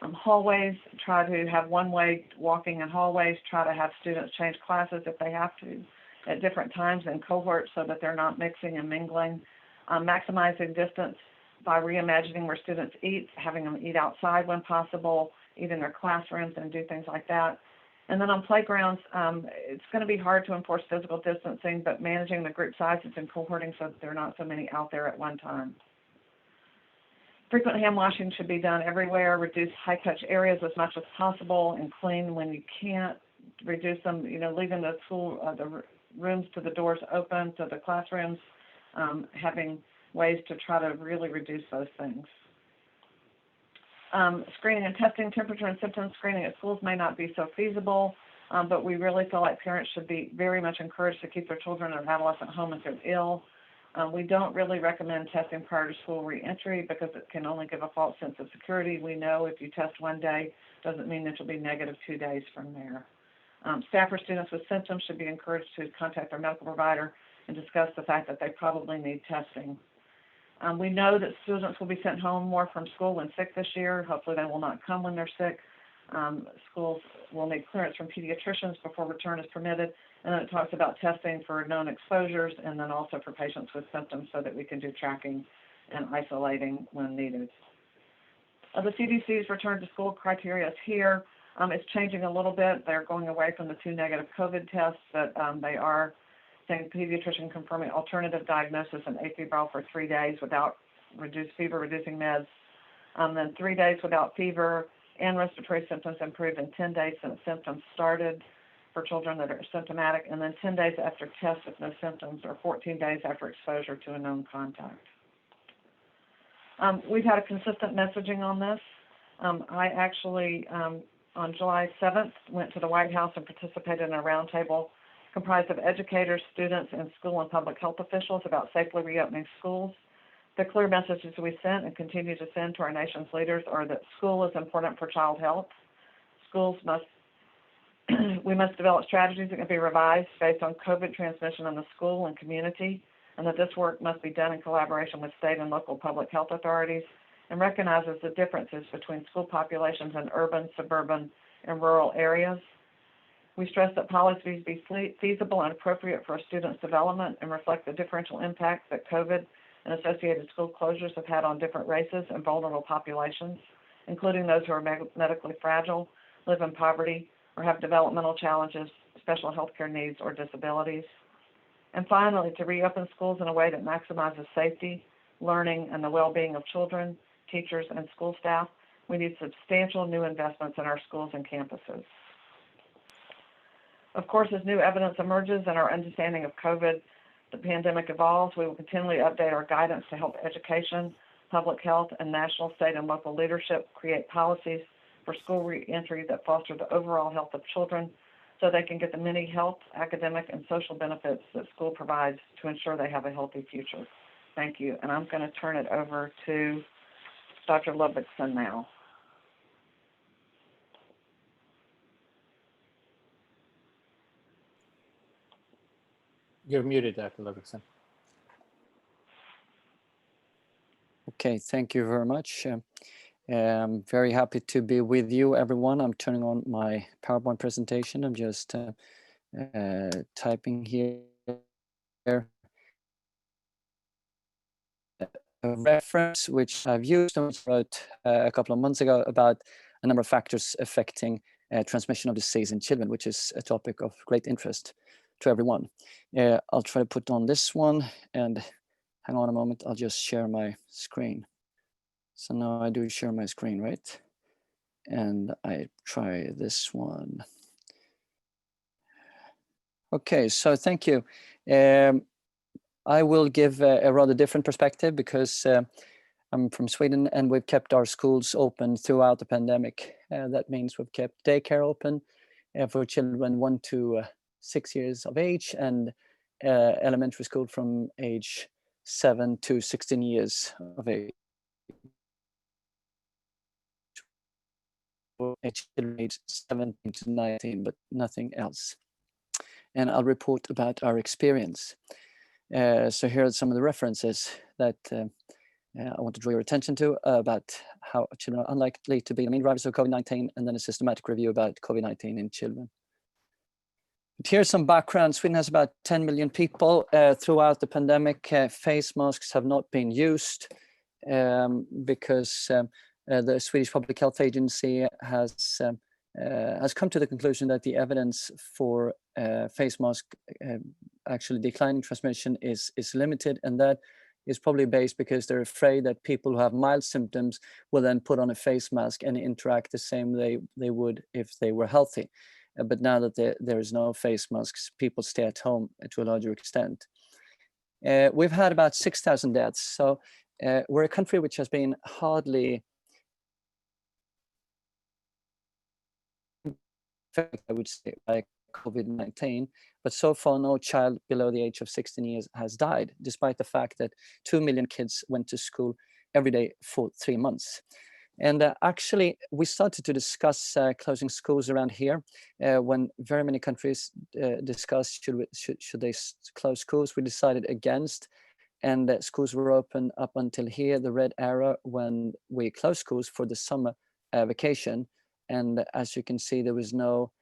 Hallways, try to have one-way walking in hallways, try to have students change classes if they have to at different times in cohorts so that they're not mixing and mingling. Maximizing distance by reimagining where students eat, having them eat outside when possible, eat in their classrooms and do things like that. And then on playgrounds, it's going to be hard to enforce physical distancing, but managing the group sizes and cohorting so that there are not so many out there at one time. Frequent hand washing should be done everywhere. Reduce high-touch areas as much as possible and clean when you can't. Reduce them, leaving the school, the rooms to the doors open to the classrooms, having ways to try to really reduce those things. Screening and testing, temperature and symptom screening at schools may not be so feasible, but we really feel like parents should be very much encouraged to keep their children or adolescent home if they're ill. We don't really recommend testing prior to school reentry because it can only give a false sense of security. We know if you test one day, doesn't mean that you'll be negative 2 days from there. Staff or students with symptoms should be encouraged to contact their medical provider and discuss the fact that they probably need testing. We know that students will be sent home more from school when sick this year. Hopefully they will not come when they're sick. Schools will need clearance from pediatricians before return is permitted. And then it talks about testing for known exposures and then also for patients with symptoms so that we can do tracking and isolating when needed. The CDC's return to school criteria is here. It's changing a little bit. They're going away from the 2 negative COVID tests, but they are saying pediatrician confirming alternative diagnosis and afebrile for 3 days without fever-reducing meds. Then 3 days without fever and respiratory symptoms improved in 10 days since symptoms started for children that are symptomatic, and then 10 days after test with no symptoms or 14 days after exposure to a known contact. We've had a consistent messaging on this. I actually, on July 7th, went to the White House and participated in a roundtable comprised of educators, students, and school and public health officials about safely reopening schools. The clear messages we sent and continue to send to our nation's leaders are that school is important for child health. We must develop strategies that can be revised based on COVID transmission in the school and community, and that this work must be done in collaboration with state and local public health authorities, and recognizes the differences between school populations in urban, suburban, and rural areas. We stress that policies be feasible and appropriate for a student's development and reflect the differential impacts that COVID and associated school closures have had on different races and vulnerable populations, including those who are medically fragile, live in poverty, or have developmental challenges, special health care needs, or disabilities. And finally, to reopen schools in a way that maximizes safety, learning, and the well-being of children, teachers, and school staff, we need substantial new investments in our schools and campuses. Of course, as new evidence emerges and our understanding of COVID, the pandemic evolves, we will continually update our guidance to help education, public health, and national, state, and local leadership create policies for school reentry that foster the overall health of children so they can get the many health, academic, and social benefits that school provides to ensure they have a healthy future. Thank you. And I'm going to turn it over to Dr. Ludvigsen now. You're muted, Dr. Ludvigsen. Okay, thank you very much. I'm very happy to be with you, everyone. I'm turning on my PowerPoint presentation. I'm just typing here a reference which I've used and wrote a couple of months ago about a number of factors affecting transmission of disease in children, which is a topic of great interest to everyone. I'll try to put on this one, and hang on a moment, I'll just share my screen. So now I do share my screen, right? And I try this one. Okay, so thank you. I will give a rather different perspective because I'm from Sweden and we've kept our schools open throughout the pandemic. That means we've kept daycare open for children 1 to 6 years of age, and elementary school from age 7 to 16 years of age. Children age 17 to 19, but nothing else. And I'll report about our experience. So here are some of the references that I want to draw your attention to about how children are unlikely to be the main drivers of COVID-19, and then a systematic review about COVID-19 in children. But here's some background. Sweden has about 10 million people. Throughout the pandemic, face masks have not been used because the Swedish Public Health Agency has come to the conclusion that the evidence for face mask actually declining transmission is limited, and that is probably based because they're afraid that people who have mild symptoms will then put on a face mask and interact the same way they would if they were healthy. But now that there is no face masks, people stay at home to a larger extent. We've had about 6,000 deaths. So we're a country which has been hardly, I would say, by COVID-19, but so far no child below the age of 16 years has died, despite the fact that 2 million kids went to school every day for 3 months. And actually, we started to discuss closing schools around here when very many countries discussed should they close schools. We decided against, and schools were open up until here, the red arrow, when we closed schools for the summer vacation. And as you can see, there was no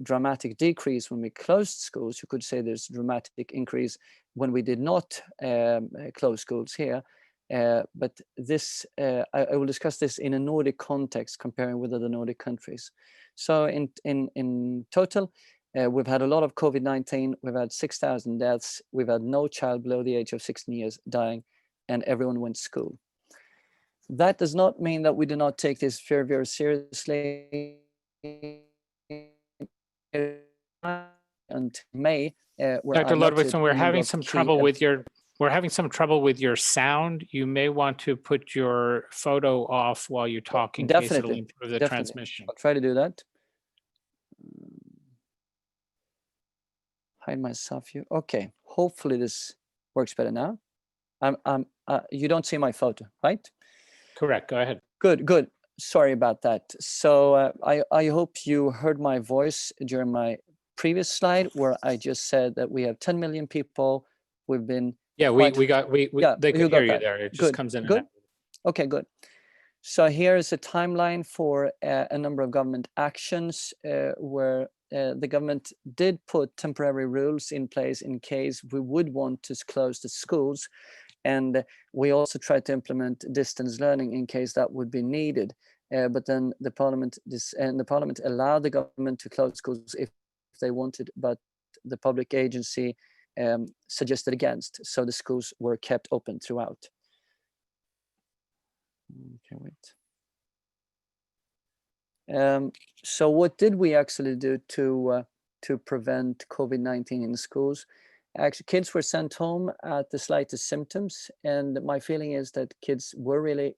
dramatic decrease when we closed schools. You could say there's a dramatic increase when we did not close schools here. But this, I will discuss this in a Nordic context, comparing with other Nordic countries. So in total, we've had a lot of COVID-19. We've had 6,000 deaths. We've had no child below the age of 16 years dying, and everyone went to school. That does not mean that we do not take this very, very seriously. Until May, Dr. Ludwigson, we're having some trouble with your sound. You may want to put your photo off while you're talking, in case it'll improve the transmission. I'll try to do that. Hide myself here. Okay, hopefully this works better now. You don't see my photo, right? Correct, go ahead. Good. Sorry about that. So I hope you heard my voice during my previous slide where I just said that we have 10 million people. We've been they could hear you there. It just comes in. Good. Okay, good. So here is a timeline for a number of government actions where the government did put temporary rules in place in case we would want to close the schools. And we also tried to implement distance learning in case that would be needed. But then the parliament allowed the government to close schools if they wanted, but the public agency suggested against. So the schools were kept open throughout. Okay, wait. So what did we actually do to prevent COVID-19 in schools? Actually, kids were sent home at the slightest symptoms, and my feeling is that kids were really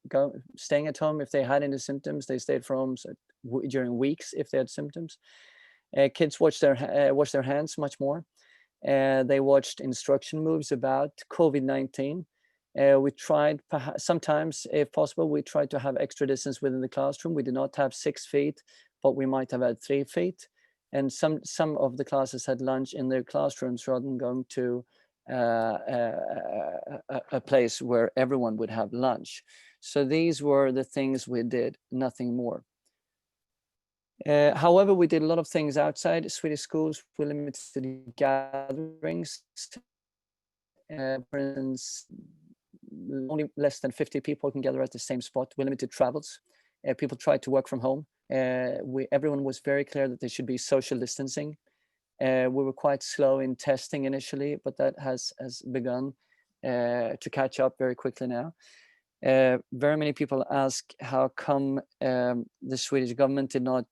staying at home if they had any symptoms. They stayed from home during weeks if they had symptoms. Kids watched their hands much more. They watched instruction moves about COVID-19. We tried, sometimes, if possible, we tried to have extra distance within the classroom. We did not have 6 feet, but we might have had 3 feet. And some of the classes had lunch in their classrooms rather than going to a place where everyone would have lunch. So these were the things we did, nothing more. However, we did a lot of things outside Swedish schools. We limited gatherings. For instance, only less than 50 people can gather at the same spot. We limited travels. People tried to work from home. Everyone was very clear that there should be social distancing. We were quite slow in testing initially, but that has begun to catch up very quickly now. Very many people ask how come the Swedish government did not,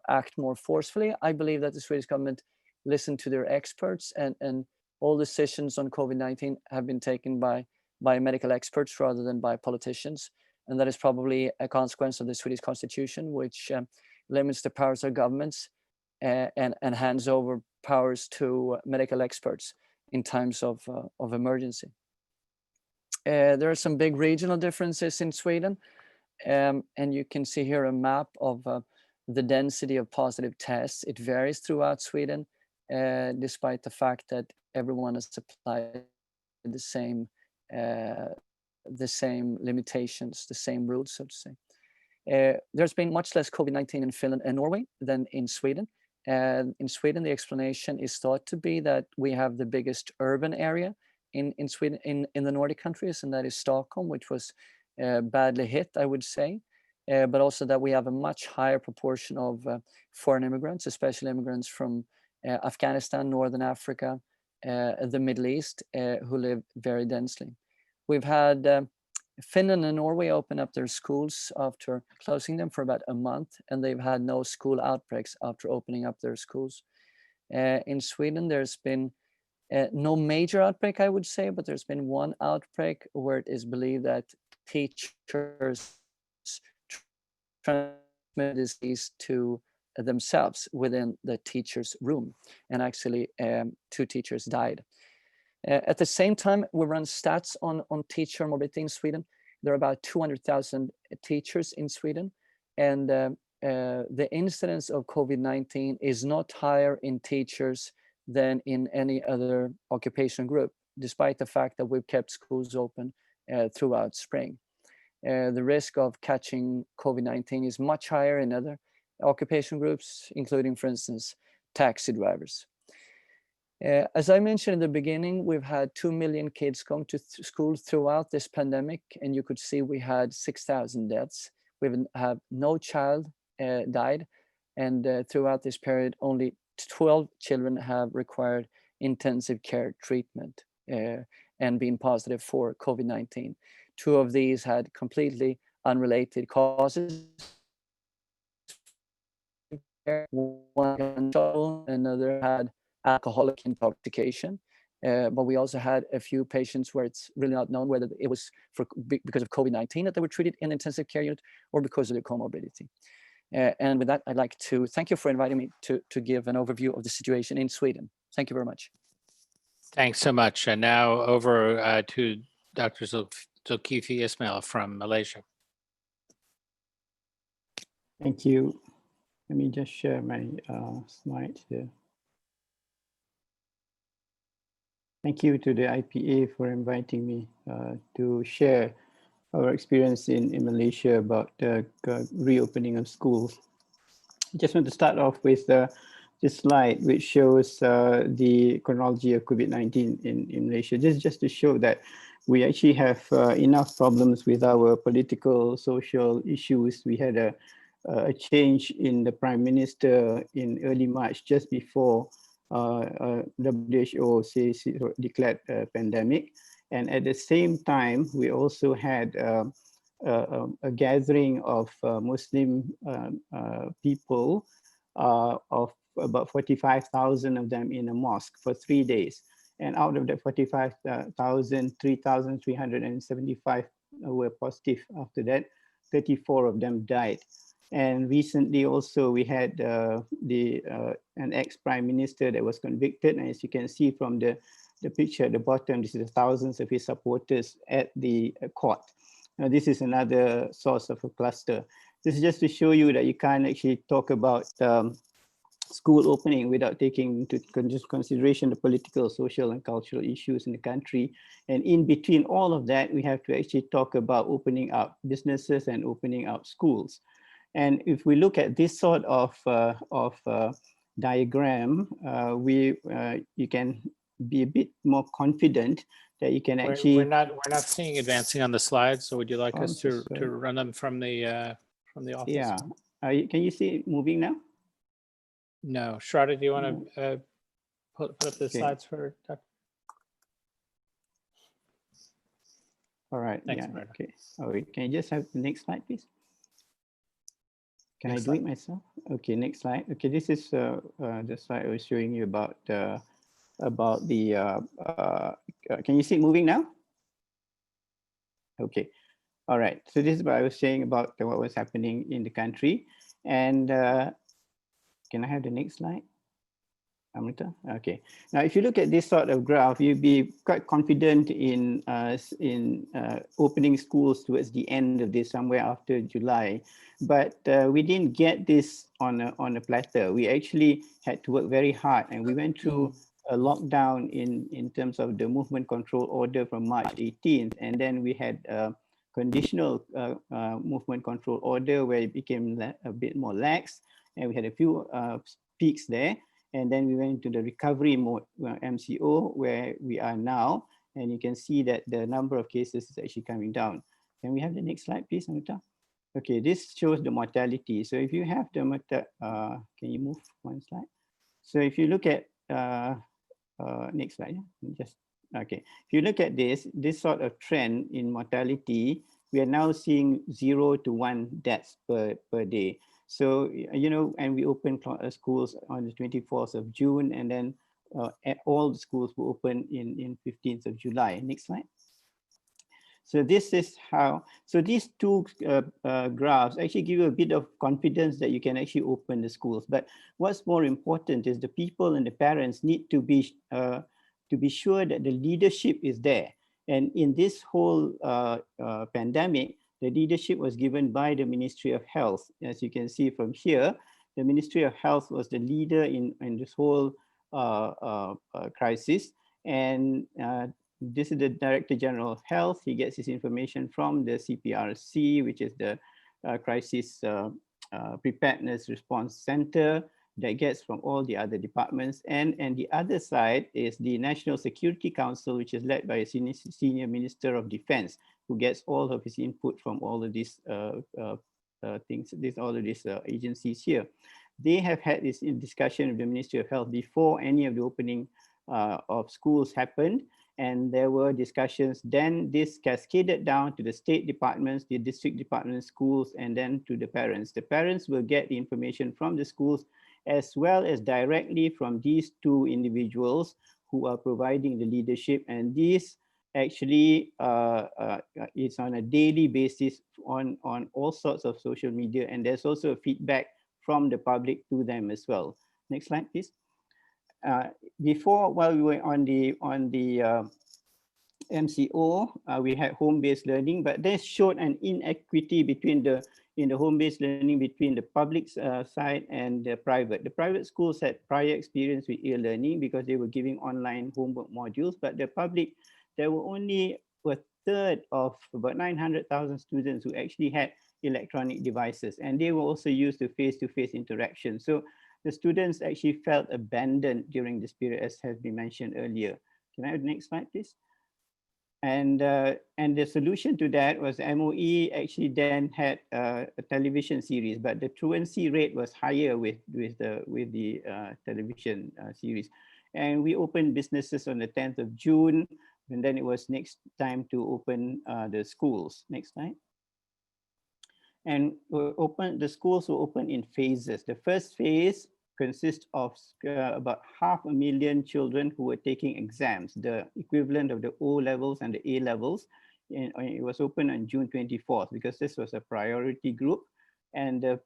act more forcefully. I believe that the Swedish government listen to their experts, and all decisions on COVID-19 have been taken by medical experts rather than by politicians. And that is probably a consequence of the Swedish constitution, which limits the powers of governments and hands over powers to medical experts in times of emergency. There are some big regional differences in Sweden. And you can see here a map of the density of positive tests. It varies throughout Sweden, despite the fact that everyone has applied the same limitations, the same rules, so to say. There's been much less COVID-19 in Finland and Norway than in Sweden. And in Sweden, the explanation is thought to be that we have the biggest urban area in Sweden, in the Nordic countries, and that is Stockholm, which was badly hit, I would say. But also that we have a much higher proportion of foreign immigrants, especially immigrants from Afghanistan, Northern Africa, the Middle East, who live very densely. We've had Finland and Norway open up their schools after closing them for about a month, and they've had no school outbreaks after opening up their schools. In Sweden, there's been no major outbreak, I would say, but there's been one outbreak where it is believed that teachers transmit disease to themselves within the teacher's room, and actually 2 teachers died. At the same time, we run stats on teacher morbidity in Sweden. There are about 200,000 teachers in Sweden, and the incidence of COVID-19 is not higher in teachers than in any other occupation group, despite the fact that we've kept schools open throughout spring. The risk of catching COVID-19 is much higher in other occupation groups, including, for instance, taxi drivers. As I mentioned in the beginning, we've had 2 million kids come to school throughout this pandemic, and you could see we had 6,000 deaths. We have no child died, and throughout this period, only 12 children have required intensive care treatment and been positive for COVID-19. 2 of these had completely unrelated causes. One, another had alcoholic intoxication, but we also had a few patients where it's really not known whether it was because of COVID-19 that they were treated in intensive care unit or because of their comorbidity. And with that, I'd like to thank you for inviting me to give an overview of the situation in Sweden. Thank you very much. Thanks so much. And now over to Dr. Zulkifli Ismail from Malaysia. Thank you. Let me just share my slide here. Thank you to the IPA for inviting me to share our experience in Malaysia about the reopening of schools. I just want to start off with this slide, which shows the chronology of COVID-19 in Malaysia. This is just to show that we actually have enough problems with our political, social issues. We had a change in the Prime Minister in early March, just before WHO declared a pandemic. And at the same time, we also had a gathering of Muslim people, of about 45,000 of them in a mosque for 3 days. And out of that 45,000, 3,375 were positive. After that, 34 of them died. And recently also we had an ex-prime minister that was convicted. And as you can see from the picture at the bottom, this is the thousands of his supporters at the court. Now, this is another source of a cluster. This is just to show you that you can't actually talk about school opening without taking into consideration the political, social, and cultural issues in the country. And in between all of that, we have to actually talk about opening up businesses and opening up schools. And if we look at this sort of diagram, you can be a bit more confident that you can actually. We're not seeing advancing on the slides. So would you like us to run them from the office? Yeah. Can you see it moving now? No. Shraddha, do you want to put up the slides for Dr.? All right. Thanks, yeah. Okay. All right. Can you just have the next slide, please? Can I do it myself? Okay, next slide. Okay, this is the slide I was showing you about the, can you see it moving now? Okay, all right. So this is what I was saying about what was happening in the country. And can I have the next slide? Amrita? Okay. Now, if you look at this sort of graph, you'd be quite confident in opening schools towards the end of this, somewhere after July. But we didn't get this on a platter. We actually had to work very hard, and we went through a lockdown in terms of the movement control order from March 18th, and then we had a conditional movement control order where it became a bit more lax, and we had a few peaks there. And then we went to the recovery mode, MCO, where we are now. And you can see that the number of cases is actually coming down. Can we have the next slide, please, Amrita? Okay, this shows the mortality. So if you have the, can you move one slide? So if you look at, next slide, just, okay. If you look at this sort of trend in mortality, we are now seeing 0 to 1 deaths per day. So, you know, and we opened schools on the 24th of June, and then all the schools were open in 15th of July. Next slide. So this is how, so these two graphs actually give you a bit of confidence that you can actually open the schools. But what's more important is the people and the parents need to be sure that the leadership is there. And in this whole pandemic, the leadership was given by the Ministry of Health. As you can see from here, the Ministry of Health was the leader in this whole crisis. And this is the Director General of Health. He gets his information from the CPRC, which is the Crisis Preparedness Response Center, that gets from all the other departments. And the other side is the National Security Council, which is led by a senior Minister of Defense, who gets all of his input from all of these things, all of these agencies here. They have had this discussion with the Ministry of Health before any of the opening of schools happened. And there were discussions. Then this cascaded down to the state departments, the district departments, schools, and then to the parents. The parents will get the information from the schools, as well as directly from these two individuals who are providing the leadership. And these actually it's on a daily basis on all sorts of social media. And there's also feedback from the public to them as well. Next slide, please. Before, while we were on the MCO, we had home-based learning, but this showed an inequity between in the home-based learning between the public side and the private. The private schools had prior experience with e-learning because they were giving online homework modules, but the public, there were only a third of about 900,000 students who actually had electronic devices, and they were also used to face-to-face interaction. So the students actually felt abandoned during this period, as has been mentioned earlier. Can I have the next slide, please? And the solution to that was MOE actually then had a television series, but the truancy rate was higher with the television series. And we opened businesses on the 10th of June, and then it was next time to open the schools. Next slide. And the schools were open in phases. The first phase consists of about 500,000 children who were taking exams, the equivalent of the O levels and the A levels. And it was open on June 24th because this was a priority group. And the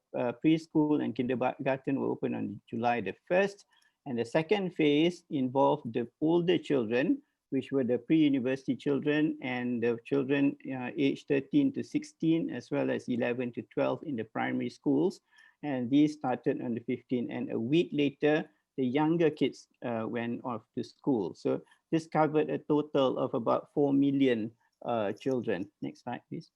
preschool and kindergarten were open on July the 1st. And the second phase involved the older children, which were the pre-university children and the children aged 13 to 16, as well as 11 to 12 in the primary schools. And these started on the 15th, and a week later, the younger kids went off to school. So this covered a total of about 4 million children. Next slide, please.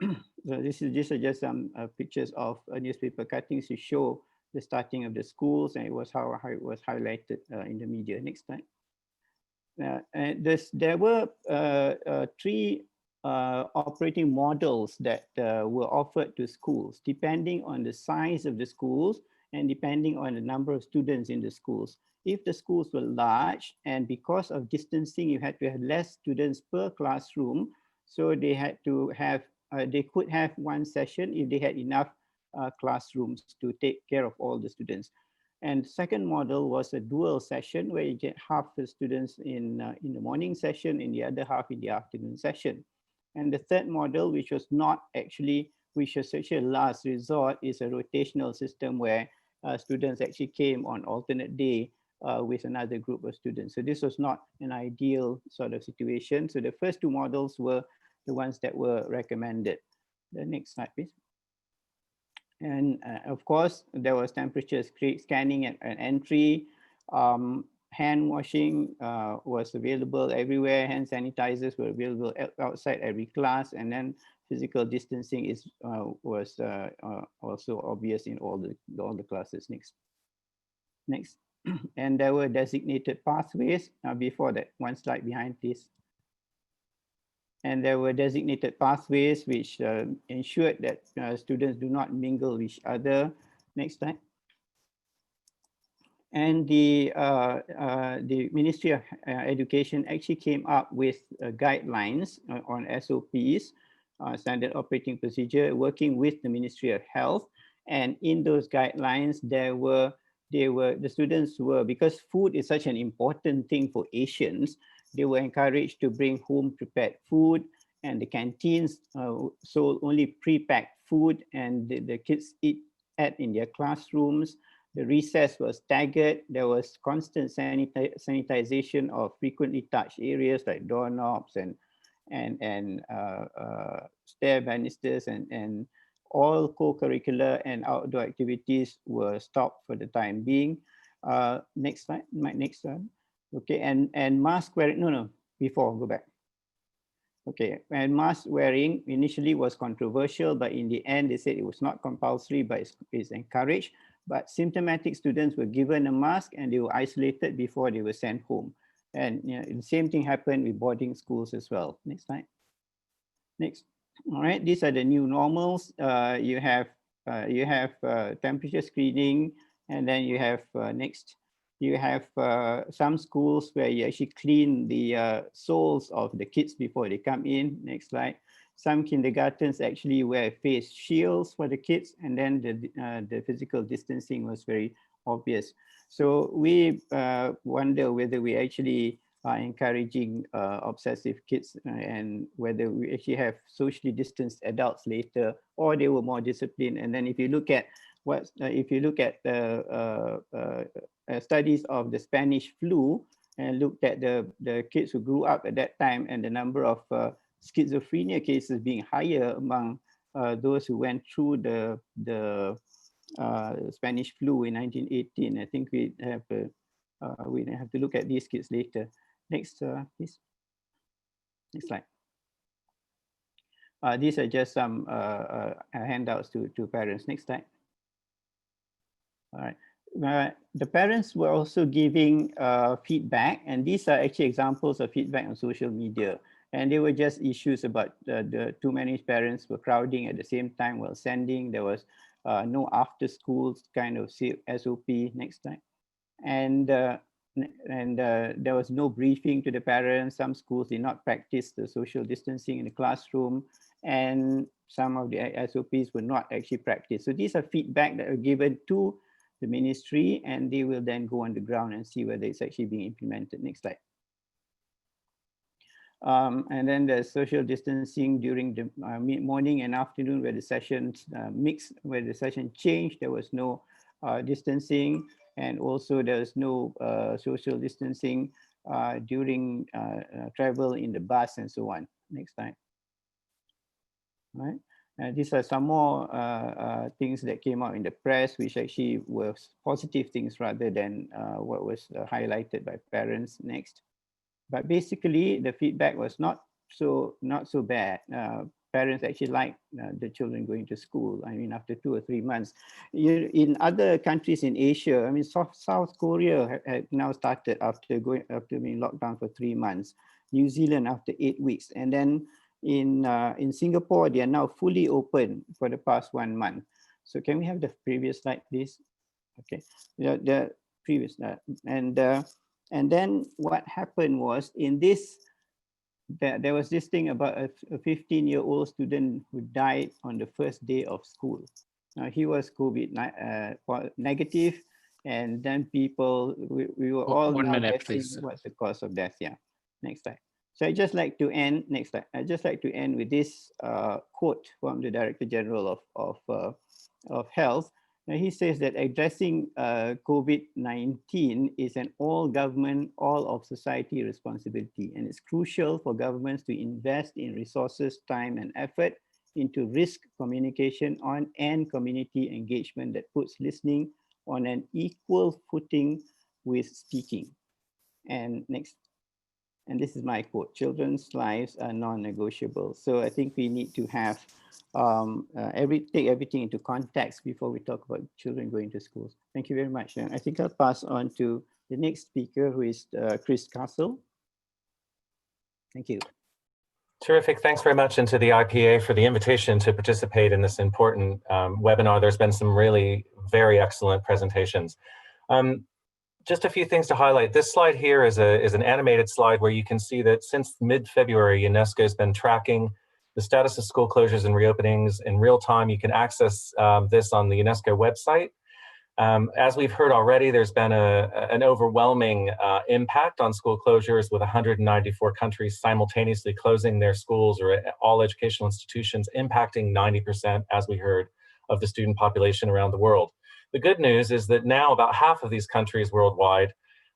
So these are just some pictures of newspaper cuttings to show the starting of the schools, and it was how it was highlighted in the media. Next slide. And there were 3 operating models that were offered to schools, depending on the size of the schools and depending on the number of students in the schools. If the schools were large, and because of distancing, you had to have less students per classroom, so they had to have, they could have one session if they had enough classrooms to take care of all the students. And second model was a dual session where you get half the students in the morning session and the other half in the afternoon session. And the third model, which was actually a last resort, is a rotational system where students actually came on alternate day with another group of students. So this was not an ideal sort of situation. So the first two models were the ones that were recommended. The next slide, please. And of course, there was temperature scanning at entry. Hand washing was available everywhere. Hand sanitizers were available outside every class. And then physical distancing was also obvious in all the classes. Next. And there were designated pathways. Before that, one slide behind, please. And there were designated pathways which ensured that students do not mingle with each other. Next slide. And the Ministry of Education actually came up with guidelines on SOPs, standard operating procedure, working with the Ministry of Health. And in those guidelines, the students were, because food is such an important thing for Asians, they were encouraged to bring home prepared food, and the canteens sold only pre-packed food, and the kids ate in their classrooms. The recess was staggered. There was constant sanitization of frequently touched areas like doorknobs and stair banisters, and all co-curricular and outdoor activities were stopped for the time being. Next slide, next slide. Okay, and mask wearing, before, go back. Okay, and mask wearing initially was controversial, but in the end, they said it was not compulsory, but it's encouraged. But symptomatic students were given a mask and they were isolated before they were sent home. And the same thing happened with boarding schools as well. Next slide. Next. All right, these are the new normals. You have temperature screening, and then you have next. You have some schools where you actually clean the soles of the kids before they come in. Next slide. Some kindergartens actually wear face shields for the kids, and then the physical distancing was very obvious. So we wonder whether we actually are encouraging obsessive kids, and whether we actually have socially distanced adults later, or they were more disciplined. And then if you look at studies of the Spanish flu and looked at the kids who grew up at that time, and the number of schizophrenia cases being higher among those who went through the Spanish flu in 1918. I think we have to look at these kids later. Next, please. Next slide. These are just some handouts to parents. Next slide. All right. The parents were also giving feedback, and these are actually examples of feedback on social media. And they were just issues about the too many parents were crowding at the same time while sending. There was no after school kind of SOP. Next slide. And there was no briefing to the parents. Some schools did not practice the social distancing in the classroom, and some of the SOPs were not actually practiced. So these are feedback that are given to the ministry, and they will then go on the ground and see whether it's actually being implemented. Next slide. And then the social distancing during the morning and afternoon, where the sessions mixed, where the session changed, there was no distancing, and also there's no social distancing during travel in the bus and so on. Next slide. All right. These are some more things that came out in the press, which actually were positive things rather than what was highlighted by parents. Next. But basically, the feedback was not so bad. Parents actually liked the children going to school. I mean, after 2 or 3 months. In other countries in Asia, I mean, South Korea had now started after being locked down for 3 months. New Zealand after 8 weeks, and then in Singapore, they are now fully open for the past 1 month. So can we have the previous slide, please? Okay, the previous slide. And then what happened was, in this, there was this thing about a 15-year-old student who died on the first day of school. He was COVID negative, and then people, we were all 1 now minute, guessing please. what's the cause of death. Yeah, next slide. So I just like to end, next slide. I just like to end with this quote from the Director General of Health. Now, he says that addressing COVID-19 is an all government, all of society responsibility, and it's crucial for governments to invest in resources, time, and effort into risk communication and community engagement that puts listening on an equal footing with speaking. And next. And this is my quote: children's lives are non-negotiable. So I think we need to have take everything into context before we talk about children going to schools. Thank you very much. And I think I'll pass on to the next speaker, who is Chris Castle. Thank you. Terrific. Thanks very much, and to the IPA for the invitation to participate in this important webinar. There's been some really very excellent presentations. Just a few things to highlight. This slide here is an animated slide where you can see that since mid-February, UNESCO has been tracking the status of school closures and reopenings in real time. You can access this on the UNESCO website. As we've heard already, there's been an overwhelming impact on school closures, with 194 countries simultaneously closing their schools or all educational institutions, impacting 90%, as we heard, of the student population around the world. The good news is that now about half of these countries worldwide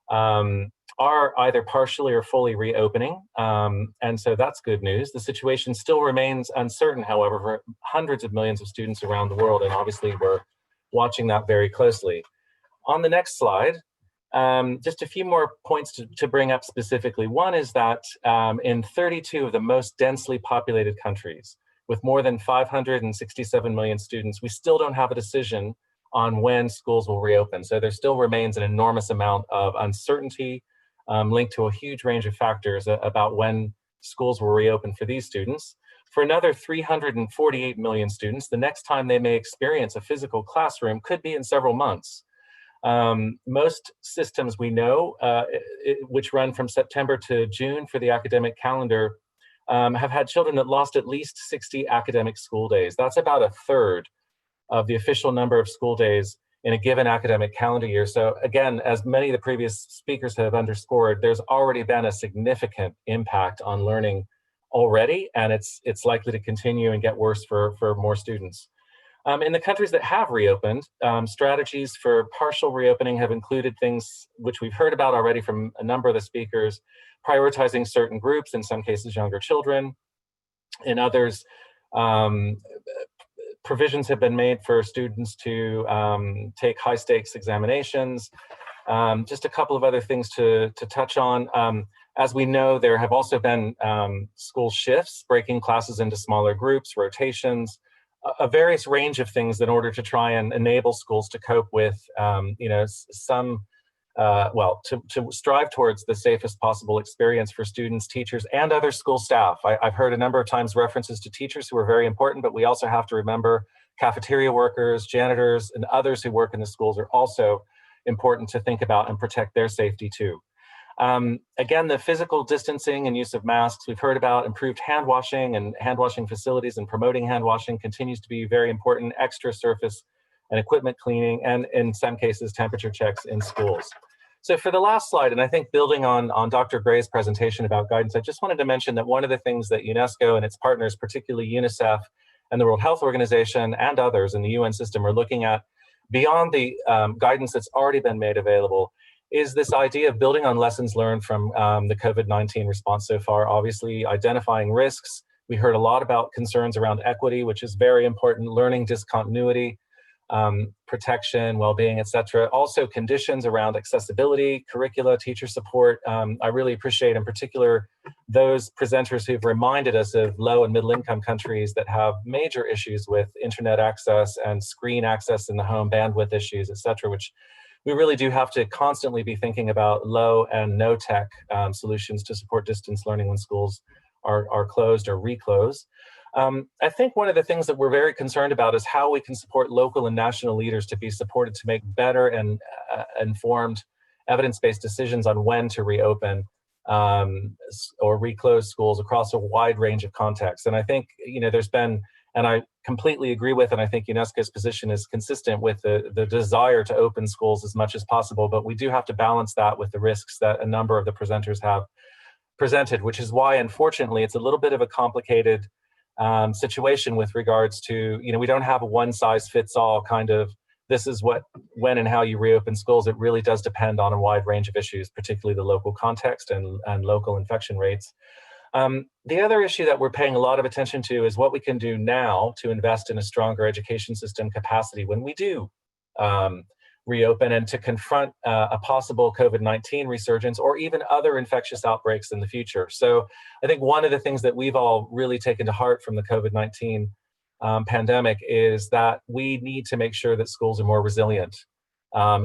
are either partially or fully reopening, and so that's good news. The situation still remains uncertain, however, for hundreds of millions of students around the world, and obviously we're watching that very closely. On the next slide, just a few more points to bring up specifically. One is that in 32 of the most densely populated countries, with more than 567 million students, we still don't have a decision on when schools will reopen. So there still remains an enormous amount of uncertainty linked to a huge range of factors about when schools will reopen for these students. For another 348 million students, the next time they may experience a physical classroom could be in several months. Most systems we know, which run from September to June for the academic calendar, have had children that lost at least 60 academic school days. That's about a third of the official number of school days in a given academic calendar year. So again, as many of the previous speakers have underscored, there's already been a significant impact on learning already, and it's likely to continue and get worse for more students. In the countries that have reopened, strategies for partial reopening have included things which we've heard about already from a number of the speakers, prioritizing certain groups, in some cases younger children. In others, provisions have been made for students to take high stakes examinations. Just a couple of other things to touch on. As we know, there have also been school shifts, breaking classes into smaller groups, rotations, a various range of things in order to try and enable schools to cope with, to strive towards the safest possible experience for students, teachers, and other school staff. I've heard a number of times references to teachers who are very important, but we also have to remember cafeteria workers, janitors, and others who work in the schools are also important to think about and protect their safety too. Again, the physical distancing and use of masks, we've heard about improved hand washing and hand washing facilities, and promoting hand washing continues to be very important, extra surface and equipment cleaning, and in some cases, temperature checks in schools. So for the last slide, and I think building on Dr. Gray's presentation about guidance, I just wanted to mention that one of the things that UNESCO and its partners, particularly UNICEF and the World Health Organization and others in the UN system, are looking at beyond the guidance that's already been made available, is this idea of building on lessons learned from the COVID-19 response so far, obviously identifying risks. We heard a lot about concerns around equity, which is very important, learning discontinuity, protection, well-being, etc. Also conditions around accessibility, curricula, teacher support. I really appreciate in particular those presenters who've reminded us of low and middle income countries that have major issues with internet access and screen access in the home, bandwidth issues, etc., which we really do have to constantly be thinking about low and no tech solutions to support distance learning when schools are closed or reclosed. I think one of the things that we're very concerned about is how we can support local and national leaders to be supported to make better and informed evidence-based decisions on when to reopen or reclose schools across a wide range of contexts. And I think, there's been And I completely agree with, and I think UNESCO's position is consistent with the desire to open schools as much as possible, but we do have to balance that with the risks that a number of the presenters have presented, which is why, unfortunately, it's a little bit of a complicated situation with regards to, we don't have a one-size-fits-all kind of, this is when and how you reopen schools. It really does depend on a wide range of issues, particularly the local context and local infection rates. The other issue that we're paying a lot of attention to is what we can do now to invest in a stronger education system capacity when we do reopen, and to confront a possible COVID-19 resurgence or even other infectious outbreaks in the future. So I think one of the things that we've all really taken to heart from the COVID-19 pandemic is that we need to make sure that schools are more resilient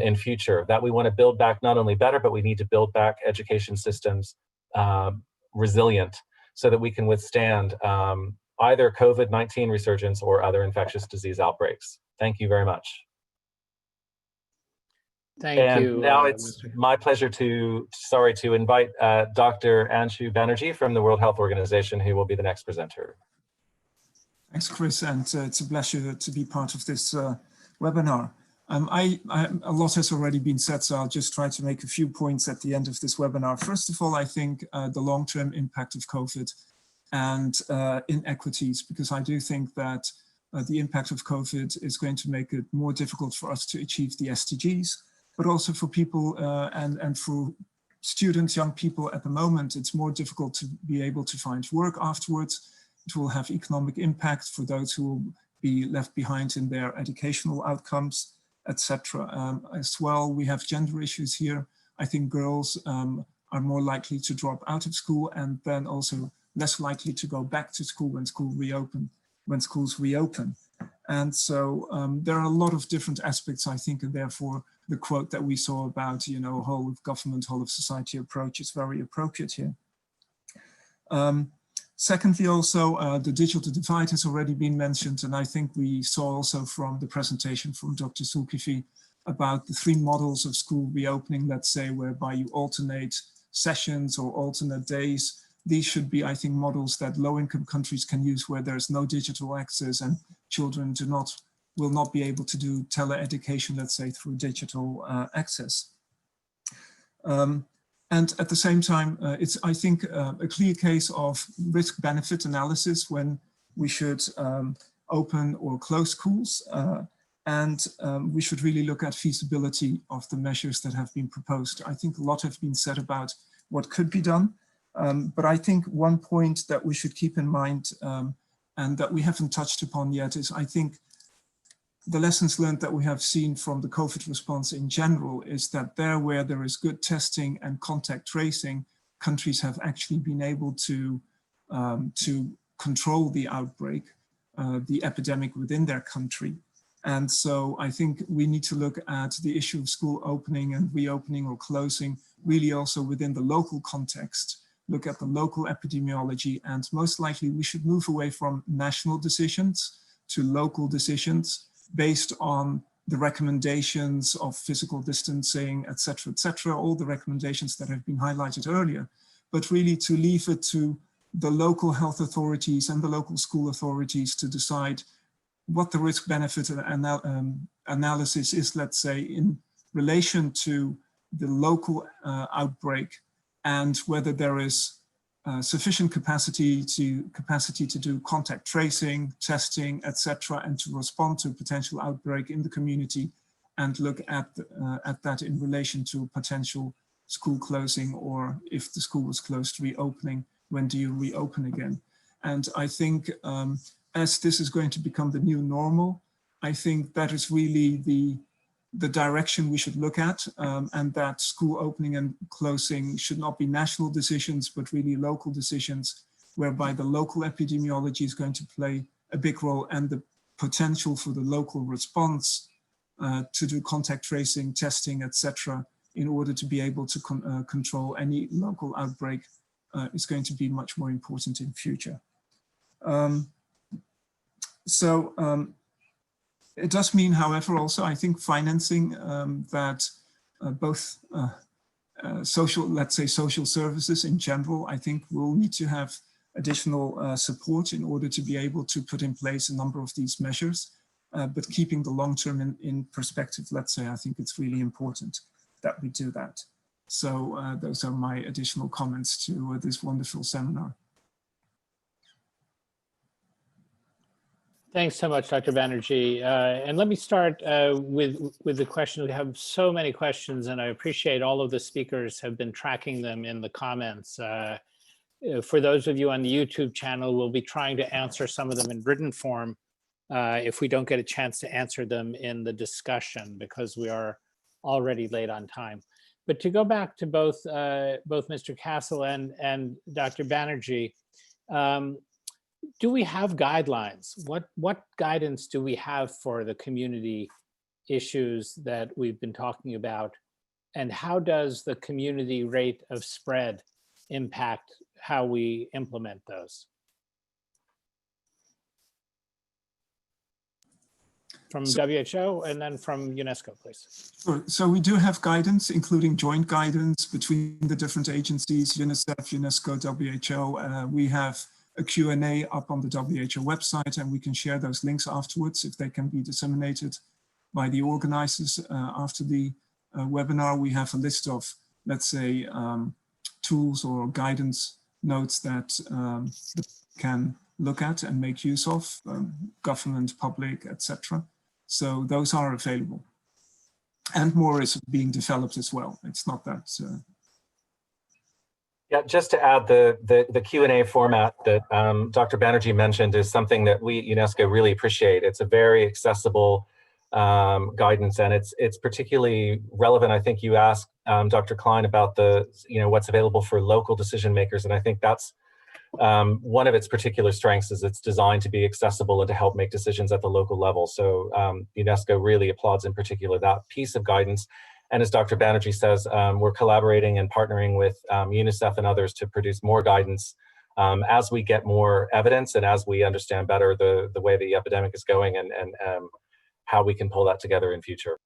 in future, that we want to build back not only better, but we need to build back education systems resilient so that we can withstand either COVID-19 resurgence or other infectious disease outbreaks. Thank you very much. Thank you. Now it's my pleasure to invite Dr. Anshu Banerjee from the World Health Organization, who will be the next presenter. Thanks, Chris, and it's a pleasure to be part of this webinar. A lot has already been said, so I'll just try to make a few points at the end of this webinar. First of all, I think the long-term impact of COVID and inequities, because I do think that the impact of COVID is going to make it more difficult for us to achieve the SDGs, but also for people and for students, young people at the moment, it's more difficult to be able to find work afterwards. It will have economic impact for those who will be left behind in their educational outcomes, etc. As well, we have gender issues here. I think girls are more likely to drop out of school and then also less likely to go back to school when schools reopen. And so there are a lot of different aspects, I think, and therefore the quote that we saw about, whole of government, whole of society approach is very appropriate here. Secondly, also, the digital divide has already been mentioned, and I think we saw also from the presentation from Dr. Zulkifli about the 3 models of school reopening, let's say, whereby you alternate sessions or alternate days. These should be, I think, models that low-income countries can use where there's no digital access and children will not be able to do tele-education, let's say, through digital access. And at the same time, it's, I think, a clear case of risk-benefit analysis when we should open or close schools. And we should really look at feasibility of the measures that have been proposed. I think a lot have been said about what could be done. But I think one point that we should keep in mind and that we haven't touched upon yet is, I think, the lessons learned that we have seen from the COVID response in general is that where there is good testing and contact tracing, countries have actually been able to control the outbreak, the epidemic within their country. And so I think we need to look at the issue of school opening and reopening or closing, really also within the local context, look at the local epidemiology, and most likely we should move away from national decisions to local decisions based on the recommendations of physical distancing, et cetera, all the recommendations that have been highlighted earlier, but really to leave it to the local health authorities and the local school authorities to decide what the risk-benefit analysis is, let's say, in relation to the local outbreak, and whether there is sufficient capacity to do contact tracing, testing, etc., and to respond to a potential outbreak in the community, and look at that in relation to potential school closing, or if the school was closed, reopening. When do you reopen again? And I think as this is going to become the new normal, I think that is really the direction we should look at, and that school opening and closing should not be national decisions, but really local decisions, whereby the local epidemiology is going to play a big role, and the potential for the local response to do contact tracing, testing, etc., in order to be able to control any local outbreak is going to be much more important in future. It does mean, however, also, I think financing that both social, let's say social services in general, I think will need to have additional support in order to be able to put in place a number of these measures. But keeping the long term in perspective, let's say, I think it's really important that we do that. So those are my additional comments to this wonderful seminar. Thanks so much, Dr. Banerjee. And let me start with the question. We have so many questions, and I appreciate all of the speakers have been tracking them in the comments. For those of you on the YouTube channel, we'll be trying to answer some of them in written form if we don't get a chance to answer them in the discussion, because we are already late on time. But to go back to both Mr. Castle and Dr. Banerjee, do we have guidelines? What guidance do we have for the community issues that we've been talking about? And how does the community rate of spread impact how we implement those? From WHO and then from UNESCO, please. Sure. So we do have guidance, including joint guidance between the different agencies, UNICEF, UNESCO, WHO. We have a Q&A up on the WHO website, and we can share those links afterwards if they can be disseminated by the organizers after the webinar. We have a list of, let's say, tools or guidance notes that can look at and make use of, government, public, etc. So those are available. And more is being developed as well. It's not that. Yeah, just to add, the Q&A format that Dr. Banerjee mentioned is something that we at UNESCO really appreciate. It's a very accessible guidance, and it's particularly relevant. I think you asked Dr. Klein about what's available for local decision makers, and I think that's one of its particular strengths is it's designed to be accessible and to help make decisions at the local level. So UNESCO really applauds in particular that piece of guidance. And as Dr. Banerjee says, we're collaborating and partnering with UNICEF and others to produce more guidance as we get more evidence and as we understand better the way the epidemic is going and how we can pull that together in future.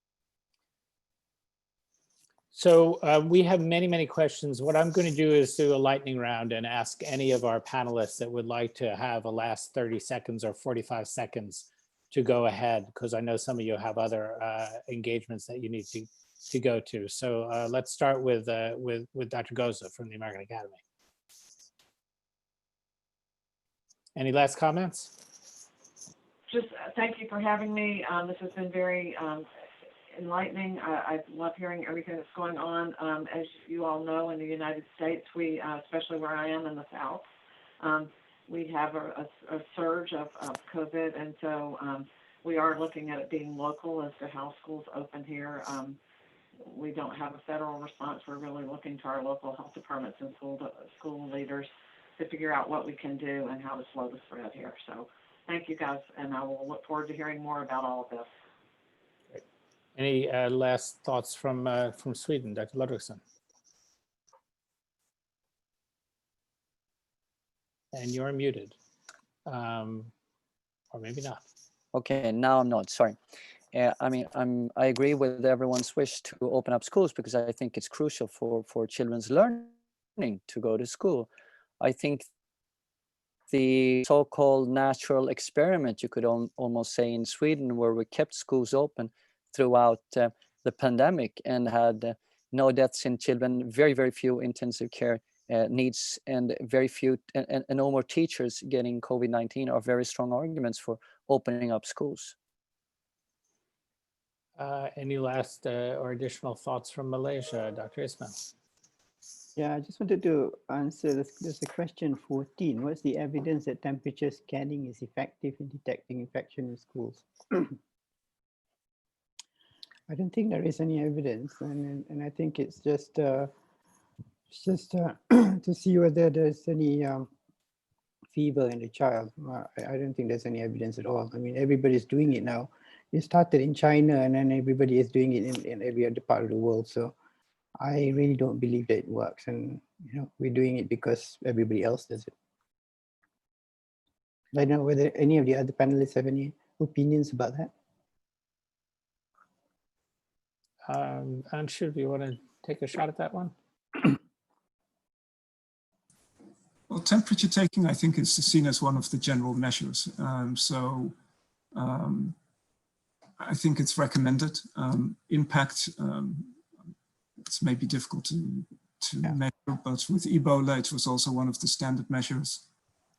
So we have many, many questions. What I'm going to do is do a lightning round and ask any of our panelists that would like to have a last 30 seconds or 45 seconds to go ahead, because I know some of you have other engagements that you need to go to. So let's start with Dr. Goza from the American Academy. Any last comments? Just thank you for having me. This has been very enlightening. I love hearing everything that's going on. As you all know, in the United States, we, especially where I am in the South, we have a surge of COVID, and so we are looking at it being local as to how schools open here. We don't have a federal response. We're really looking to our local health departments and school leaders to figure out what we can do and how to slow the spread here. So thank you guys, and I will look forward to hearing more about all of this. Any last thoughts from Sweden, Dr. Ludvigsson? And you're muted, or maybe not. Okay, now I'm not, sorry. I mean, I agree with everyone's wish to open up schools because I think it's crucial for children's learning to go to school. I think the so-called natural experiment, you could almost say, in Sweden, where we kept schools open throughout the pandemic and had no deaths in children, very, very few intensive care needs, and very few and no more teachers getting COVID-19 are very strong arguments for opening up schools. Any last or additional thoughts from Malaysia, Dr. Ismail? Yeah, I just wanted to answer this. There's a question 14. What's the evidence that temperature scanning is effective in detecting infection in schools? I don't think there is any evidence, and I think it's just to see whether there's any fever in the child. I don't think there's any evidence at all. I mean, everybody's doing it now. It started in China, and then everybody is doing it in every other part of the world. So I really don't believe that it works, and we're doing it because everybody else does it. I don't know whether any of the other panelists have any opinions about that. Anshu, do you want to take a shot at that one? Well, temperature taking, I think, is seen as one of the general measures. I think it's recommended. Impact, it's maybe difficult to measure, but with Ebola, it was also one of the standard measures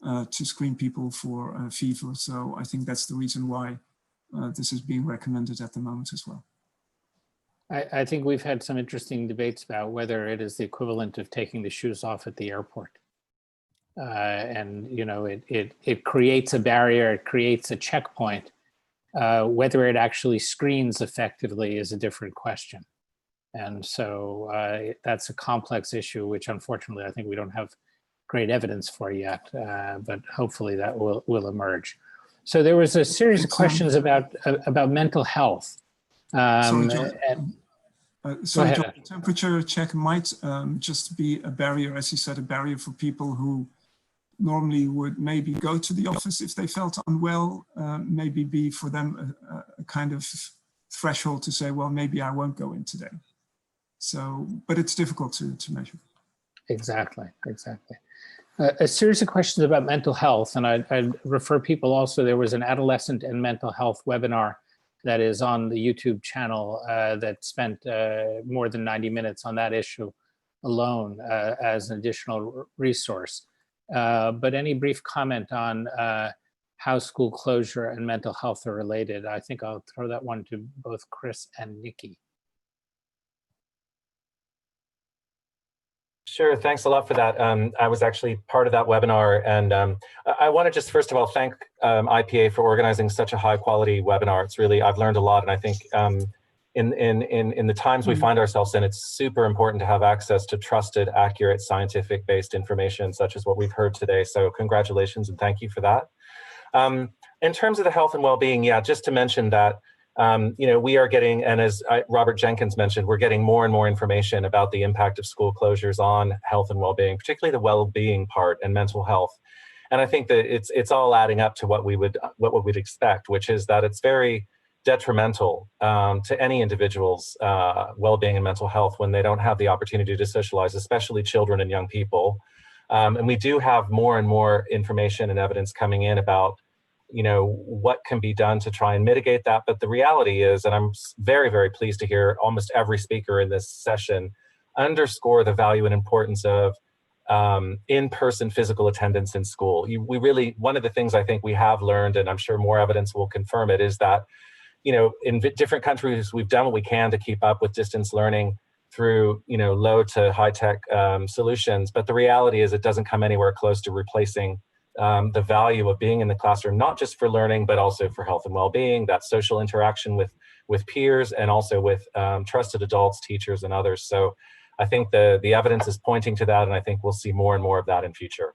to screen people for fever. So I think that's the reason why this is being recommended at the moment as well. I think we've had some interesting debates about whether it is the equivalent of taking the shoes off at the airport. And you know, it creates a barrier, it creates a checkpoint. Whether it actually screens effectively is a different question. And so that's a complex issue, which unfortunately I think we don't have great evidence for yet, but hopefully that will emerge. So there was a series of questions about mental health. Sorry, John, the temperature check might just be a barrier, as you said, a barrier for people who normally would maybe go to the office if they felt unwell, maybe be for them a kind of threshold to say, well, maybe I won't go in today. So, but it's difficult to measure. Exactly. A series of questions about mental health, and I'd refer people also, there was an adolescent and mental health webinar that is on the YouTube channel that spent more than 90 minutes on that issue alone as an additional resource. But any brief comment on how school closure and mental health are related? I think I'll throw that one to both Chris and Nikki. Sure, thanks a lot for that. I was actually part of that webinar, and I want to just first of all thank IPA for organizing such a high quality webinar. It's really, I've learned a lot, and I think in the times we find ourselves in, it's super important to have access to trusted, accurate, scientific based information such as what we've heard today. So congratulations and thank you for that. In terms of the health and well-being, yeah, just to mention that you know, we are getting, and as Robert Jenkins mentioned, we're getting more and more information about the impact of school closures on health and well-being, particularly the well-being part and mental health. And I think that it's all adding up to what we would expect, which is that it's very detrimental to any individual's well-being and mental health when they don't have the opportunity to socialize, especially children and young people. And we do have more and more information and evidence coming in about, you know, what can be done to try and mitigate that. But the reality is, and I'm very, very pleased to hear almost every speaker in this session underscore the value and importance of in-person physical attendance in school. We really, one of the things I think we have learned, and I'm sure more evidence will confirm it, is that, you know, in different countries, we've done what we can to keep up with distance learning through, you know, low to high tech solutions. But the reality is it doesn't come anywhere close to replacing the value of being in the classroom, not just for learning, but also for health and well-being, that social interaction with peers, and also with trusted adults, teachers, and others. So I think the evidence is pointing to that, and I think we'll see more and more of that in future.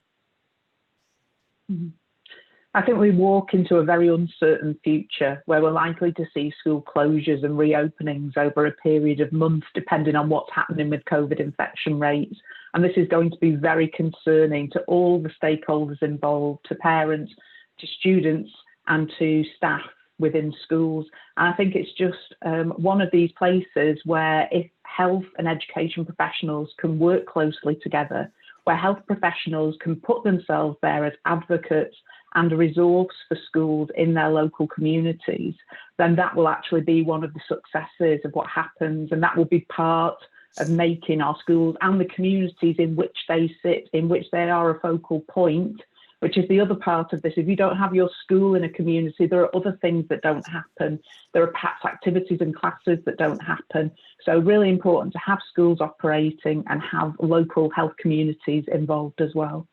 I think we walk into a very uncertain future where we're likely to see school closures and reopenings over a period of months, depending on what's happening with COVID infection rates. And this is going to be very concerning to all the stakeholders involved, to parents, to students, and to staff within schools. And I think it's just one of these places where if health and education professionals can work closely together, where health professionals can put themselves there as advocates and a resource for schools in their local communities, then that will actually be one of the successes of what happens. And that will be part of making our schools and the communities in which they sit, in which they are a focal point, which is the other part of this. If you don't have your school in a community, there are other things that don't happen. There are perhaps activities and classes that don't happen. So really important to have schools operating and have local health communities involved as well.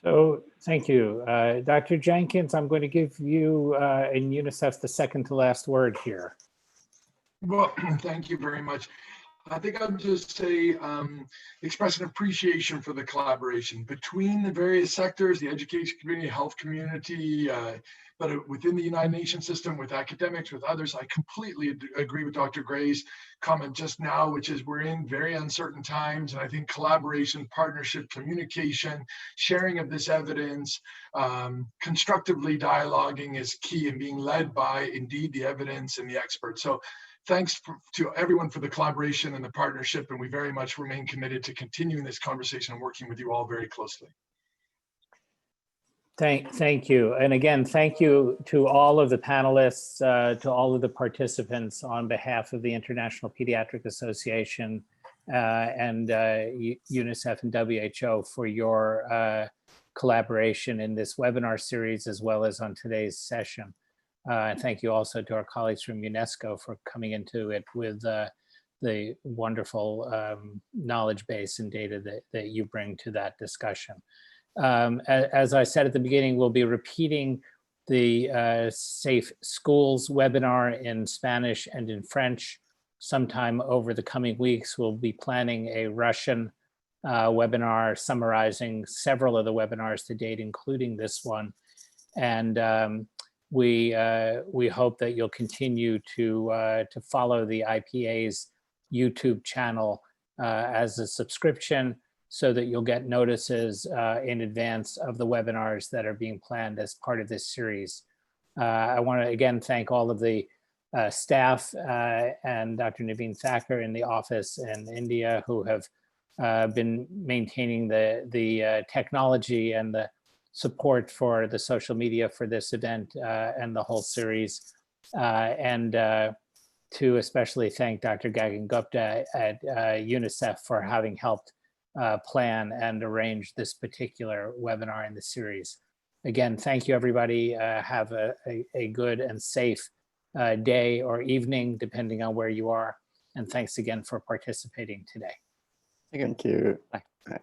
So thank you. Dr. Jenkins, I'm going to give you and UNICEF the second to last word here. Well, thank you very much. I think I'll just say, express an appreciation for the collaboration between the various sectors, the education community, health community, but within the United Nations system, with academics, with others. I completely agree with Dr. Gray's comment just now, which is we're in very uncertain times. And I think collaboration, partnership, communication, sharing of this evidence, constructively dialoguing is key, and being led by indeed the evidence and the experts. So thanks to everyone for the collaboration and the partnership, and we very much remain committed to continuing this conversation and working with you all very closely. Thank you. And again, thank you to all of the panelists, to all of the participants on behalf of the International Pediatric Association and UNICEF and WHO for your collaboration in this webinar series, as well as on today's session. And thank you also to our colleagues from UNESCO for coming into it with the wonderful knowledge base and data that you bring to that discussion. As I said at the beginning, we'll be repeating the Safe Schools webinar in Spanish and in French sometime over the coming weeks. We'll be planning a Russian webinar summarizing several of the webinars to date, including this one. And we hope that you'll continue to follow the IPA's YouTube channel as a subscription, so that you'll get notices in advance of the webinars that are being planned as part of this series. I want to again thank all of the staff and Dr. Naveen Thakur in the office in India, who have been maintaining the technology and the support for the social media for this event and the whole series. And to especially thank Dr. Gagan Gupta at UNICEF for having helped plan and arrange this particular webinar in the series. Again, thank you, everybody. Have a good and safe day or evening, depending on where you are. And thanks again for participating today. Thank you. Bye. Bye.